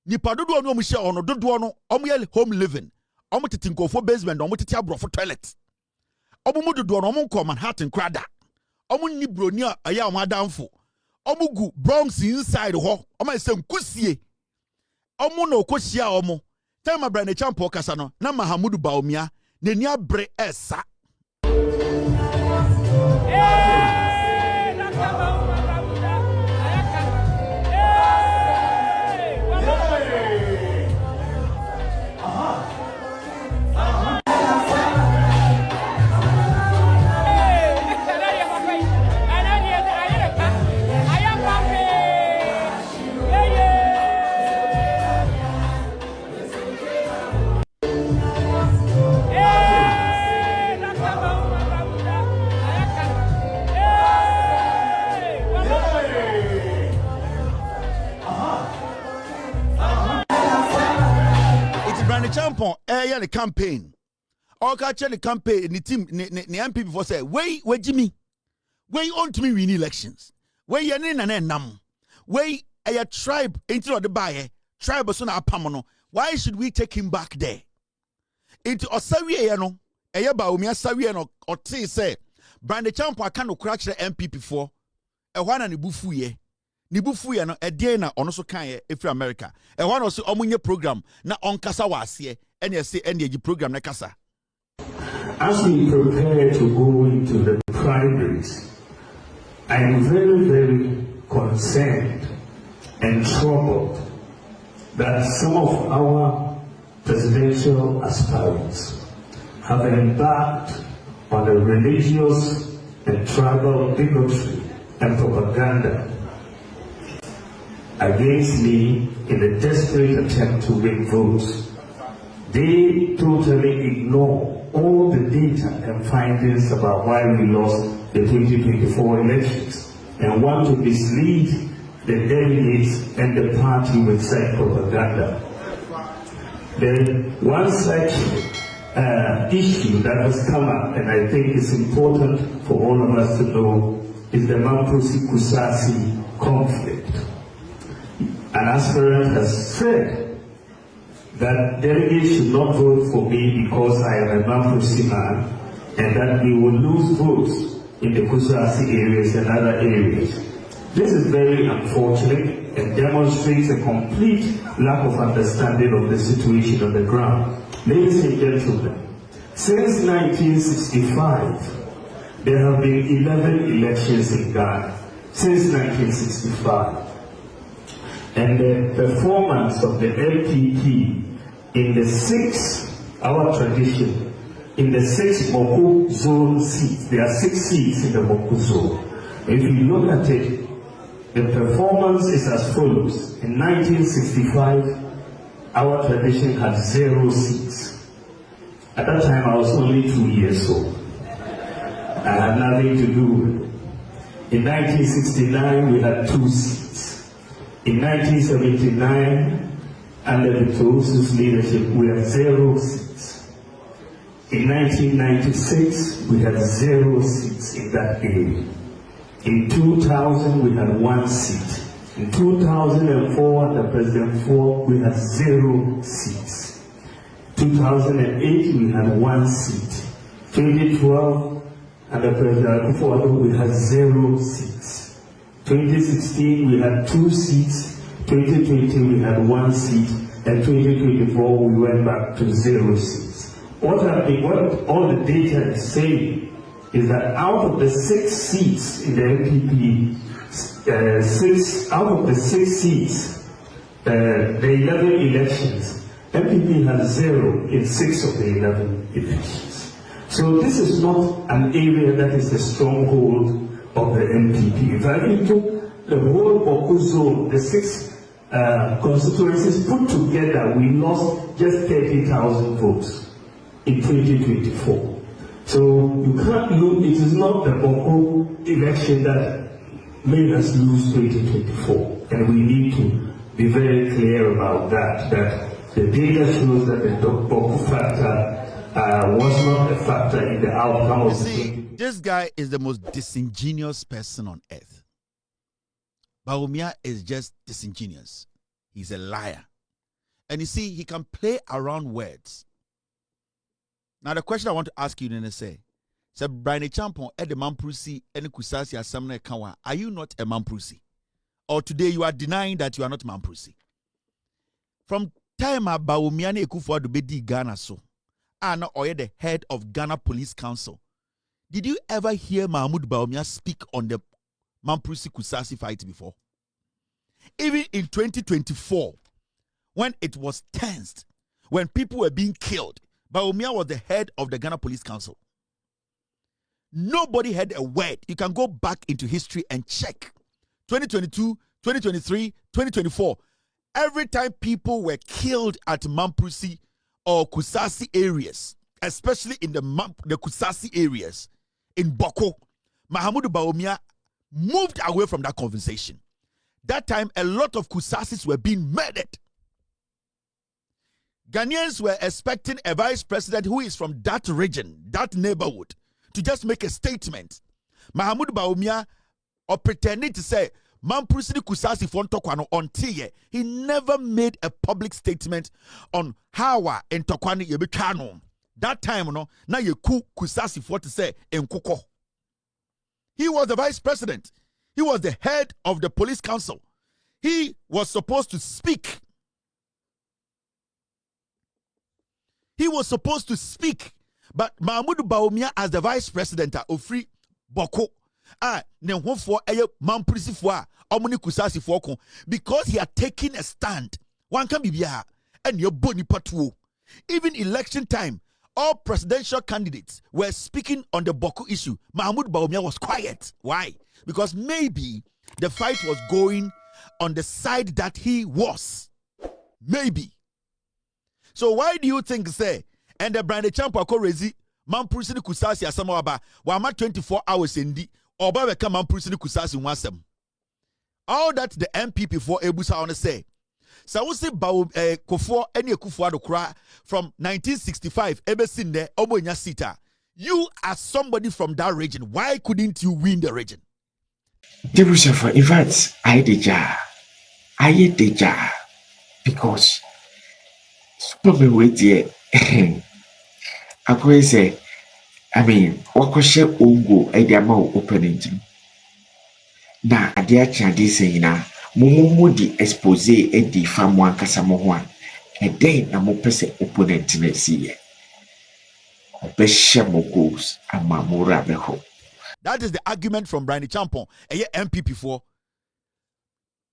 Speaker 1: nipa dodo no omhia ono dodo no omye home living omo tete nkofo basement omo tete abrofo toilet omo mudodo no omo nko Manhattan krada omo ni broni aya omo adamfo omo gu Bronx inside ho omo ese nkusie omo na okohia omo time Bryan Acheampong kasa no na Mahamudu Bawumia neni abre esa Acheampong the campaign. All catch the campaign the team the NPP for say we Jimmy. We on to me win elections. We ye na nam. We a tribe into the buyer. Tribe so na apamono. Why should we take him back there? Into Osawie no. Eye Bawumia Sawie no or say Bryan Acheampong can no crash the NPP for a one and bufu ye. Ni bufu ya no ede na ono so kan ye efri America e ho no so omunye program na onkasa wase ene se ene gi program na kasa.
Speaker 10: As we prepare to go into the primaries, I am very, very concerned and troubled that some of our presidential aspirants have embarked on a religious and tribal bigotry and propaganda against me in a desperate attempt to win votes. They totally ignore all the data and findings about why we lost the 2024 elections and want to mislead the delegates and the party with such propaganda. Then one such issue that has come up, and I think is important for all of us to know, is the Mamprosi-Kusasi conflict. An aspirant has said that delegates should not vote for me because I am a Mamprosi man, and that we will lose votes
Speaker 11: in the Kusasi areas and other areas. This is very unfortunate and demonstrates a complete lack of understanding of the situation on the ground. Ladies and gentlemen, since 1965, there have been 11 elections in Ghana. Since 1965. And the performance of the NPP in the 6, our tradition, in the 6 Moku zone seats, there are 6 seats in the Moku zone. If you look at it, the performance is as follows. In 1965, our tradition had 0 seats. At that time, I was only 2 years old. I had nothing to do with it. In 1969, we had 2 seats. In 1979, under the Tosu's leadership, we had 0 seats. In 1996, we had 0 seats in that area. In 2000, we had 1 seat. In 2004, under President Ford, we had 0 seats. 2008, we had 1 seat. 2012, under President Ford, we had 0 seats. 2016, we had 2 seats. 2020, we had 1 seat. And 2024, we went back to 0 seats. What all the data is saying is that out of the 6 seats in the NPP, out of the 6 seats, the 11 elections, NPP has 0 in 6 of the 11 elections. So this is not an area that is the stronghold of the NPP. If I took the whole Boku zone, the 6 constituencies put together, we lost just 30,000 votes in 2024. So you can't look, it is not the Boku election that made us lose 2024. And we need to be very clear about that the data shows that the Boku factor was not a factor in the outcome of
Speaker 1: this guy is the most disingenuous person on earth. Bawumia is just disingenuous. He's a liar. And you see, he can play around words. Now, the question I want to ask you then say, Bryan Acheampong at the Mamprusi and Kusasi Asamne Kawa, are you not a Mamprusi? Or today you are denying that you are not Mamprusi? From time Bawumia ne Ekufuor do bedi Ghana so, and or the head of Ghana Police Council. Did you ever hear Mahamudu Bawumia speak on the Mamprusi Kusasi fight before? Even in 2024, when it was tensed, when people were being killed, Bawumia was the head of the Ghana Police Council. Nobody had a word. You can go back into history and check. 2022, 2023, 2024. Every time people were killed at Mamprusi or Kusasi areas, especially in the Kusasi areas, in Boko, Mahamudu Bawumia moved away from that conversation. That time, a lot of Kusasis were being murdered. Ghanaians were expecting a vice president who is from that region, that neighborhood, to just make a statement. Mahamudu Bawumia, or pretending to say, Mamprusi Kusasi Fontokwano on Tiye, he never made a public statement on how and Tokwani Yebikano. That time, no, now you Kusasi for to say in Koko. He was the vice president. He was the head of the police council. He was supposed to speak. He was supposed to speak. But Mahamudu Bawumia as the vice president of Free Boko, because he had taken a stand. One can be here and your boni patu. Even election time, all presidential candidates were speaking on the Boko issue. Mahamudu Bawumia was quiet. Why? Because maybe the fight was going on the side that he was. Maybe. So why do you think, say, and the Bryan Acheampong rezi Mamprusi Kusasi asamawaba wama 24 hours indi oba weka Mamprusi Kusasi wasem. All that the NPP for ebusa on say. So we say Kufuor any Kufuor do kra from 1965 ebesin there obo nya sita. You are somebody from that region. Why couldn't you win the region?
Speaker 12: Debusafa, in fact, I did because probably wait here. I could say I mean, wakoshe ungo ediama opening. Na adia chadi sayina, mumudi expose edi famwa kasamohwan. A day na mo pese opponent ne siye. Obeshe mo goals ama mo rabeho.
Speaker 1: That is the argument from Bryan Acheampong, a NPP for.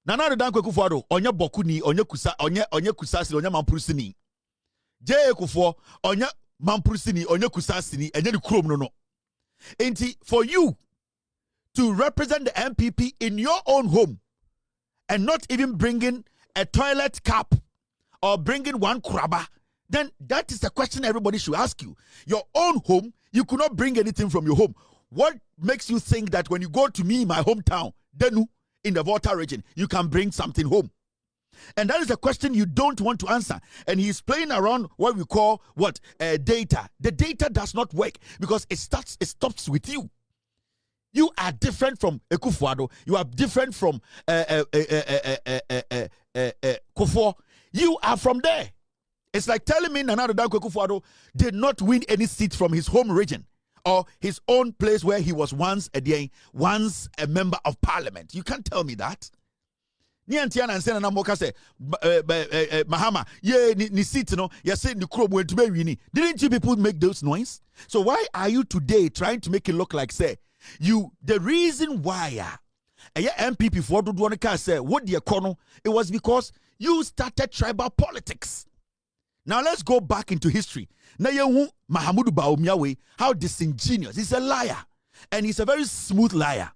Speaker 1: Nana de Dankwa Kufuado, onye bokuni, onye kusasi, onye mampurusini. J. Kufo, onye mampurusini, onye kusasini, and then the chrome no. Inti, for you to represent the NPP in your own home and not even bringing a toilet cap or bringing one kraba, then that is the question everybody should ask you. Your own home, you could not bring anything from your home. What makes you think that when you go to me, my hometown, Denu, in the Volta region, you can bring something home? And that is a question you don't want to answer. And he's playing around what we call data. The data does not work because it stops with you. You are different from Ekufuado. You are different from Kufo. You are from there. It's like telling me Nana Dankwa Ekufuado did not win any seat from his home region or his own place where he was once a member of parliament. You can't tell me that. Niantiana and Sena Moka say Mahama, ni seat no, you say the crowd went to be winning. Didn't you people make those noise? So why are you today trying to make it look like say the reason why MPP for do want to say what the economy, it was because you started tribal politics. Now let's go back into history. Now you Mahamudu Bawumia, how disingenuous. He's a liar. And he's a very smooth liar.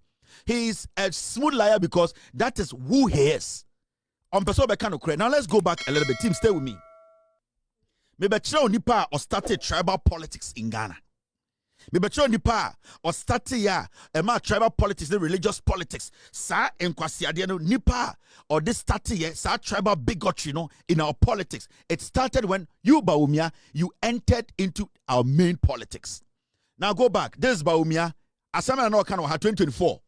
Speaker 1: He's a smooth liar because that is who he is. Now let's go back a little bit. Team, stay with me. Maybe Nipa or started tribal politics in Ghana. Maybe Nipa or started tribal politics, the religious politics. Sa enkwasiadiano Nipa or this started sa tribal bigotry, in our politics. It started when you Bawumia, you entered into our main politics. Now go back. This is Bawumia. Asama no kind of 2024.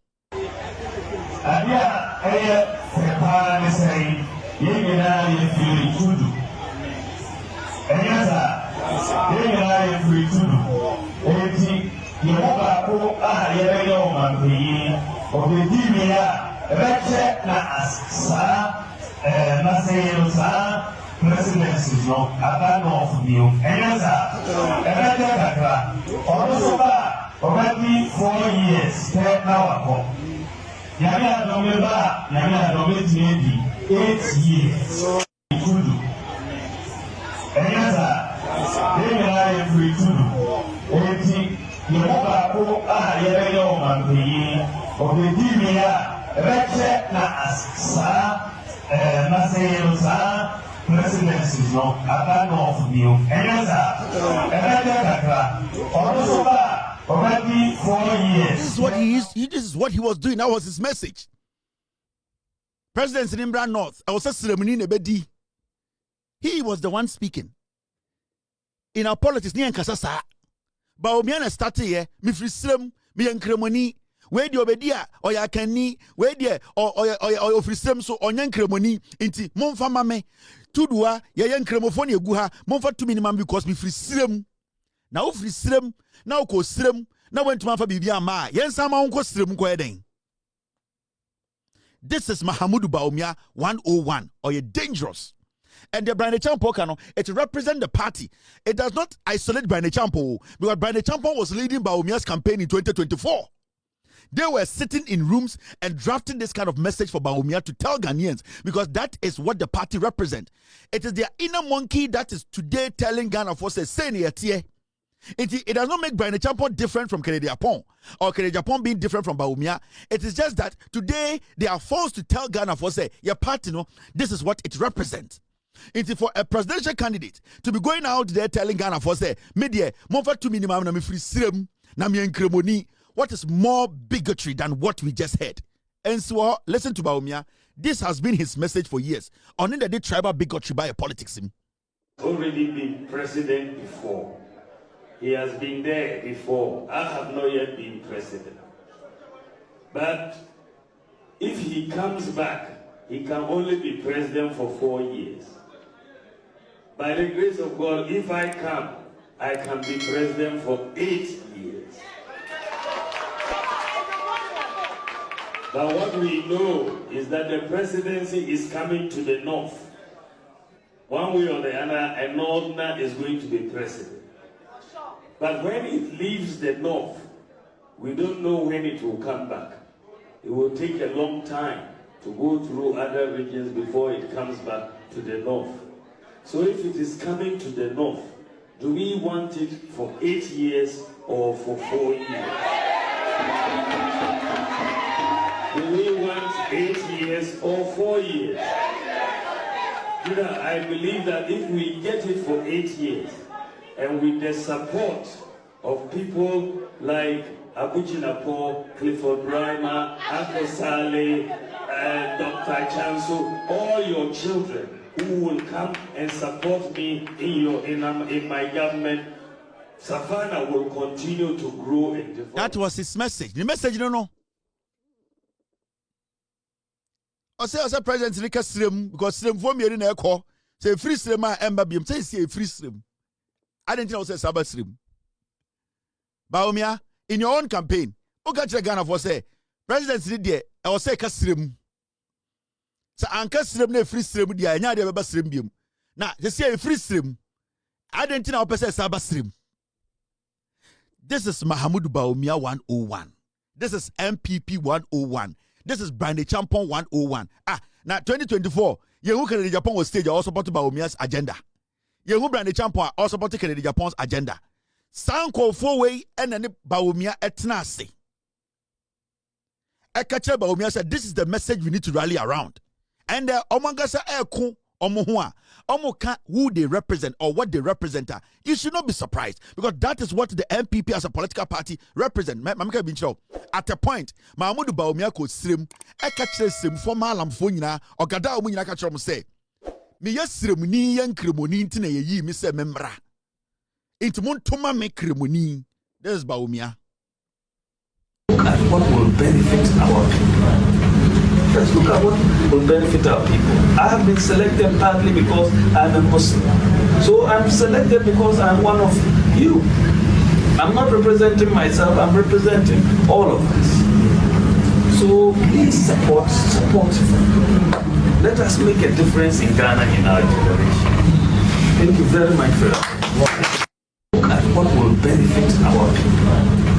Speaker 11: Already 4 years, now. Yamia Domeba, Yamia Dometi, 8 years. Kudu. Enyasa, Yamia Free Kudu. Eti, Yamoko, Yamia Mampi, of the Dimia, Reche na Asa, Maseosa, presidency, no, Abano of New. Enyasa, Enyasa, Orosoba. Already 4 years.
Speaker 1: This is what he is. This is what he was doing. That was his message. President in Imbra North, I was a ceremony in Ebedi. He was the one speaking. In our politics, ni enkasasa. Bawumia started here. Mi frisem, mi enkremoni. Where the obedia or ya kani? Where the or frisem so on enkremoni. Inti monfa mame. Tudua ya enkremofoni eguha. Monfa tu minimum because mi frisem. Now frisem. Now ko srem na went to mafa bibia ma yen sama unko srem ko eden. This is Mahamudu Bawumia 101 or you're dangerous. And the Bryan Acheampong, it represents the party. It does not isolate Bryan Acheampong because Bryan Acheampong was leading Bawumia's campaign in 2024. They were sitting in rooms and drafting this kind of message for Bawumia to tell Ghanaians because that is what the party represents. It is their inner monkey that is today telling Ghana forces saying here. It does not make Bryan Acheampong different from Agyapong or Agyapong being different from Bawumia. It is just that today they are forced to tell Ghana for say your party, this is what it represents. It is for a presidential candidate to be going out there telling Ghana for say media monfa to minimum na me free srem na me enkremoni. What is more bigotry than what we just heard? And so listen to Bawumia. This has been his message for years. On the day tribal bigotry by a politics.
Speaker 11: Already been president before. He has been there before. I have not yet been president. But if he comes back, he can only be president for 4 years. By the grace of God, if I come, I can be president for 8 years. But what we know is that the presidency is coming to the north. One way or the other, a northerner is going to be president. But when it leaves the north, we don't know when it will come back. It will take a long time to go through other regions before it comes back to the north. So if it is coming to the north, do we want it for 8 years or for 4 years? Do we want 8 years or 4 years? I believe that if we get it for 8 years, and with the support of people like Agyapong, Clifford Bryan, Acheampong, Dr. Acheampong, all your children who will come and support me in my government, Savannah will continue to grow and develop.
Speaker 1: That was his message. The message, you don't know. I say President Rika Slim, because Slim for me in a call, say free Slim and Babium, say free Slim. I didn't know say Sabbath Slim. Bawumia, in your own campaign, Ogacha Ghana for say, President Lydia, I was say Casrim. So Anka Slim ne free Slim, the Anya de Baba Slim Bium. Now, they say free Slim. I didn't know say Sabbath Slim. This is Mahamudu Bawumia 101. This is NPP 101. This is Bryan Acheampong 101. Now 2024, Yehu Kennedy Agyapong was stage also supported Bawumia's agenda. Yehu Bryan Acheampong also supported Kennedy Agyapong's agenda. Sanko 4-way and then Bawumia etnasi. Ekache Bawumia said, this is the message we need to rally around. And Omangasa Eko Omuhua, Omoka, who they represent or what they represent, you should not be surprised because that is what the NPP as a political party represent. At a point, Mahamudu Bawumia could slim, Ekache sim for Malam Fonina, or Gada Omunina Kachom say, Me yes ceremony and cremoni intine ye, Mr. Membra. Into Montoma make cremoni. There's Bawumia.
Speaker 11: And what will benefit our people? Let's look at what will benefit our people. I have been selected partly because I'm a Muslim. So I'm selected because I'm one of you. I'm not representing myself, I'm representing all of us. So please support. Let us make a difference in Ghana in our generation. Thank you very much for that. Look at what will benefit our people.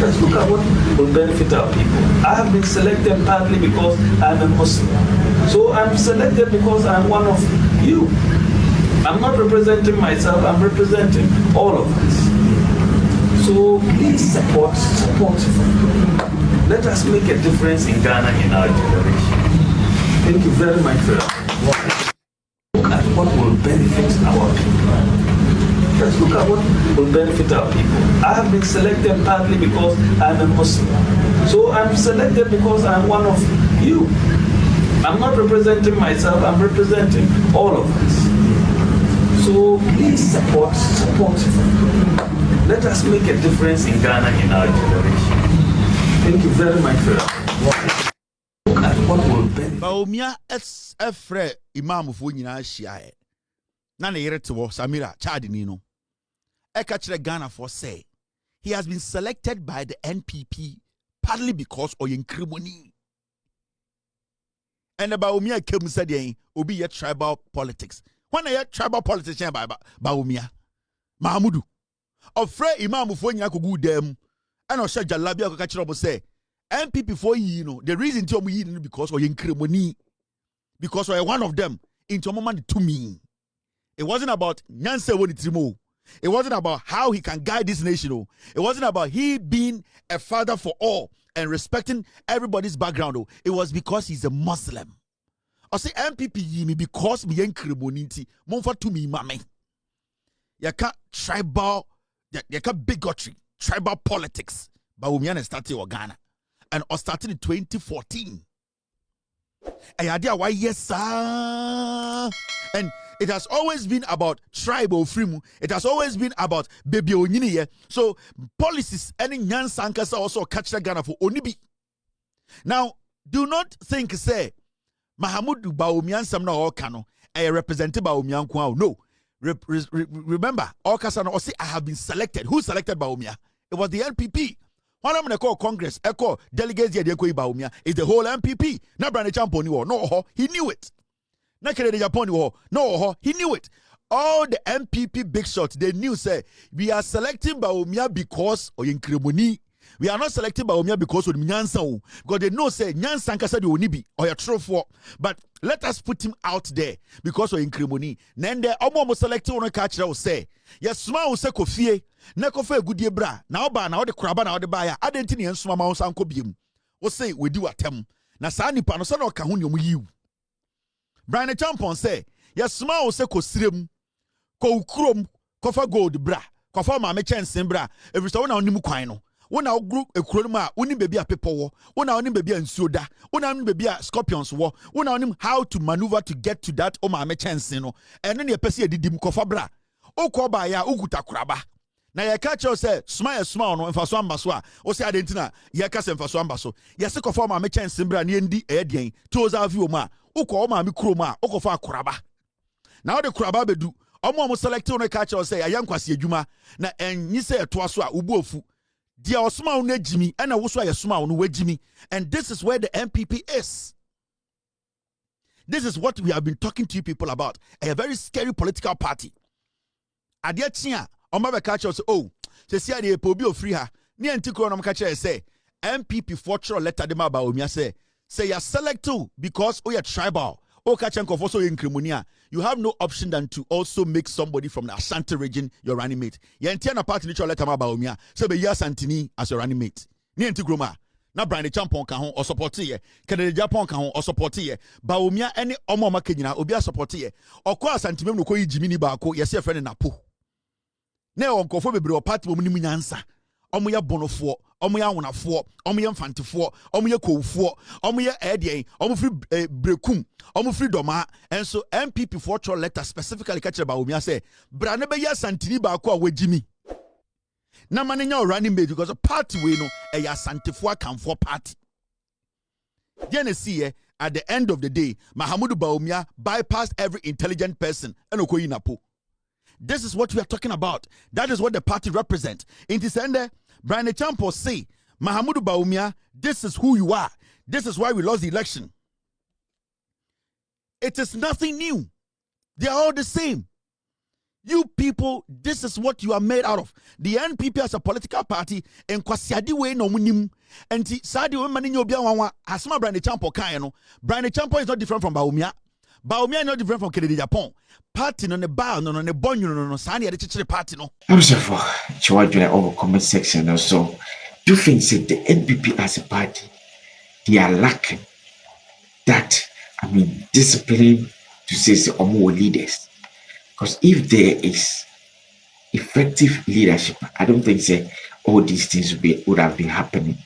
Speaker 11: Let's look at what will benefit our people. I have been selected partly because I'm a Muslim. So I'm selected because I'm one of you. I'm not representing myself, I'm representing all of us. So please support. Let us make a difference in Ghana in our generation. Thank you very much for that. Look at what will benefit our people. Let's look at what will benefit our people. I have been selected partly because I'm a Muslim. So I'm selected because I'm one of you. I'm not representing myself, I'm representing all of us. So please support. Let us make a difference in Ghana in our generation. Thank you very much for that. Look at what will benefit.
Speaker 1: Bawumia Efre Imam Funyina Shia. Nana Yereto Samira Chad Nino. Ekachre Ghana for say he has been selected by the NPP partly because of Yenkrimoni. And the Bawumia came said obi ye tribal politics. When I tribal politics by Bawumia Mahamudu Ofre Imam Funyina kugu dem and Osha Jalabia Kokachiro say NPP for the reason to me because of Yenkrimoni. Because we are one of them into moment to me. It wasn't about Nyanse Wonitrimo. It wasn't about how he can guide this nation. It wasn't about he being a father for all and respecting everybody's background. It was because he's a Muslim. I say NPP yimi because me yenkrimoniti monfa to me mame. Yaka tribal, yaka bigotry, tribal politics. Bawumia started in Ghana and started in 2014. And why yes sir. And it has always been about tribal freedom. It has always been about baby onyini. So policies any nyansankasa also catch the Ghana for onibi. Now, do not think say Mahamudu Bawumia samna or kano represented Bawumia kwao. No. Remember, all Kasano say I have been selected. Who selected Bawumia? It was the NPP. One of them call Congress, echo delegates the Agyapong Bawumia is the whole NPP. Na Bryan Acheampong no, he knew it. Na Agyapong no, he knew it. All the NPP big shots, they knew say we are selecting Bawumia because of Nkrimoni. We are not selecting Bawumia because of Nyansa. Because they know say Nyansa kasa de onibi or your true for. But let us put him out there because of Nkrimoni. Then the omo selecting one catch will say, yes, small se kofie. Na kofa egudie bra na oba na ode kraba na ode baya adenti ne nsoma ma wonsan ko biem wo say we di watem na saa nipa no se na oka ho ne yiw Bryan Acheampong say yesma wo se kosirem ko ukrom kofa gold bra kofa ma me chensen bra every so na onim kwan no wo na ogru ekuro no ma oni bebi a pepo wo na oni bebi a nsuo da wo na oni bebi a scorpions wo na onim how to maneuver to get to that o ma me chensen no eno ne pese edidim kofa bra okoba ya uguta kraba. Na ye catch you say smile no emfaso ambaso a o say adentina ye ka se emfaso ambaso ye se ko forma me chance mbra na endi edien toza afi o ma ukọ o ma me kuro ma ukọ akuraba na o de kuraba bedu omo select no catch you say ayankwase adwuma na enyi se eto aso a ubu ofu dia osma no agimi na wo so ayesoma no wagimi. And this is where the NPP is. This is what we have been talking to you people about, a very scary political party. Adetia Oma be catch us say the pobi of free ha ni antikro no catch say NPP fortune letter dem about Bawumia say you select too because we are tribal catch and so in you have no option than to also make somebody from the Ashanti region your running mate. You enter na party letter about Bawumia say be ya Santini as your running mate ni antikro ma na Bryan Acheampong kan ho or support ye Agyapong kan ho or support ye Bawumia any omo makanyina obi a support ye okwa Asantimem no ko yijimi ba ko ye se friend na po. Ne onkofo bebre o party mo nim nyansa omo ye bonofo omo ye awonafo omo ye mfantefo omo ye kowfo omo ye edien omo free brekum omo free doma. And so NPP for letter specifically catch about Bawumia say bra ne be ya Santini ba ko a wagimi na mane nya running mate because party we no e ya Santefo akamfo party. Then see at the end of the day Mahamudu Bawumia bypassed every intelligent person and okoyi napo. This is what we are talking about. That is what the party represents. In this end, Bryan Acheampong say, Mahamudu Bawumia, this is who you are. This is why we lost the election. It is nothing new. They are all the same. You people, this is what you are made out of. The NPP as a political party, and kwasiadi we no munim. And sadi we mani nyobia wanwa asma Bryan Acheampong kayeno. Bryan Acheampong is not different from Bawumia. Bawumia is not different from Agyapong. Party no ne ba no ne bonyo no sani ade chichire party no. I'm sorry for Chiwadjuna over comment section also. Do you think that the NPP as a party they are lacking that discipline to say more leaders? Because if there is effective leadership, I don't think all these things would have been happening.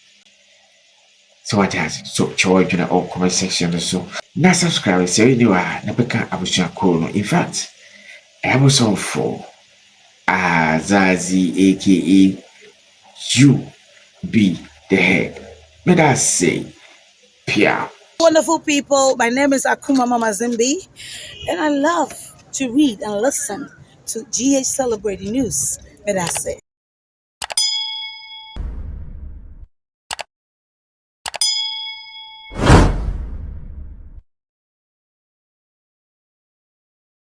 Speaker 1: So what has so Chiwadjuna over comment section also. Now subscribe so you know Nabeka Abusha Kono. In fact, I was on for Azazi aka you be the head. Let us say Pia.
Speaker 13: Wonderful people, my name is Akuma Mama Zimbi, and I love to read and listen to GH Celebrating News. Let us say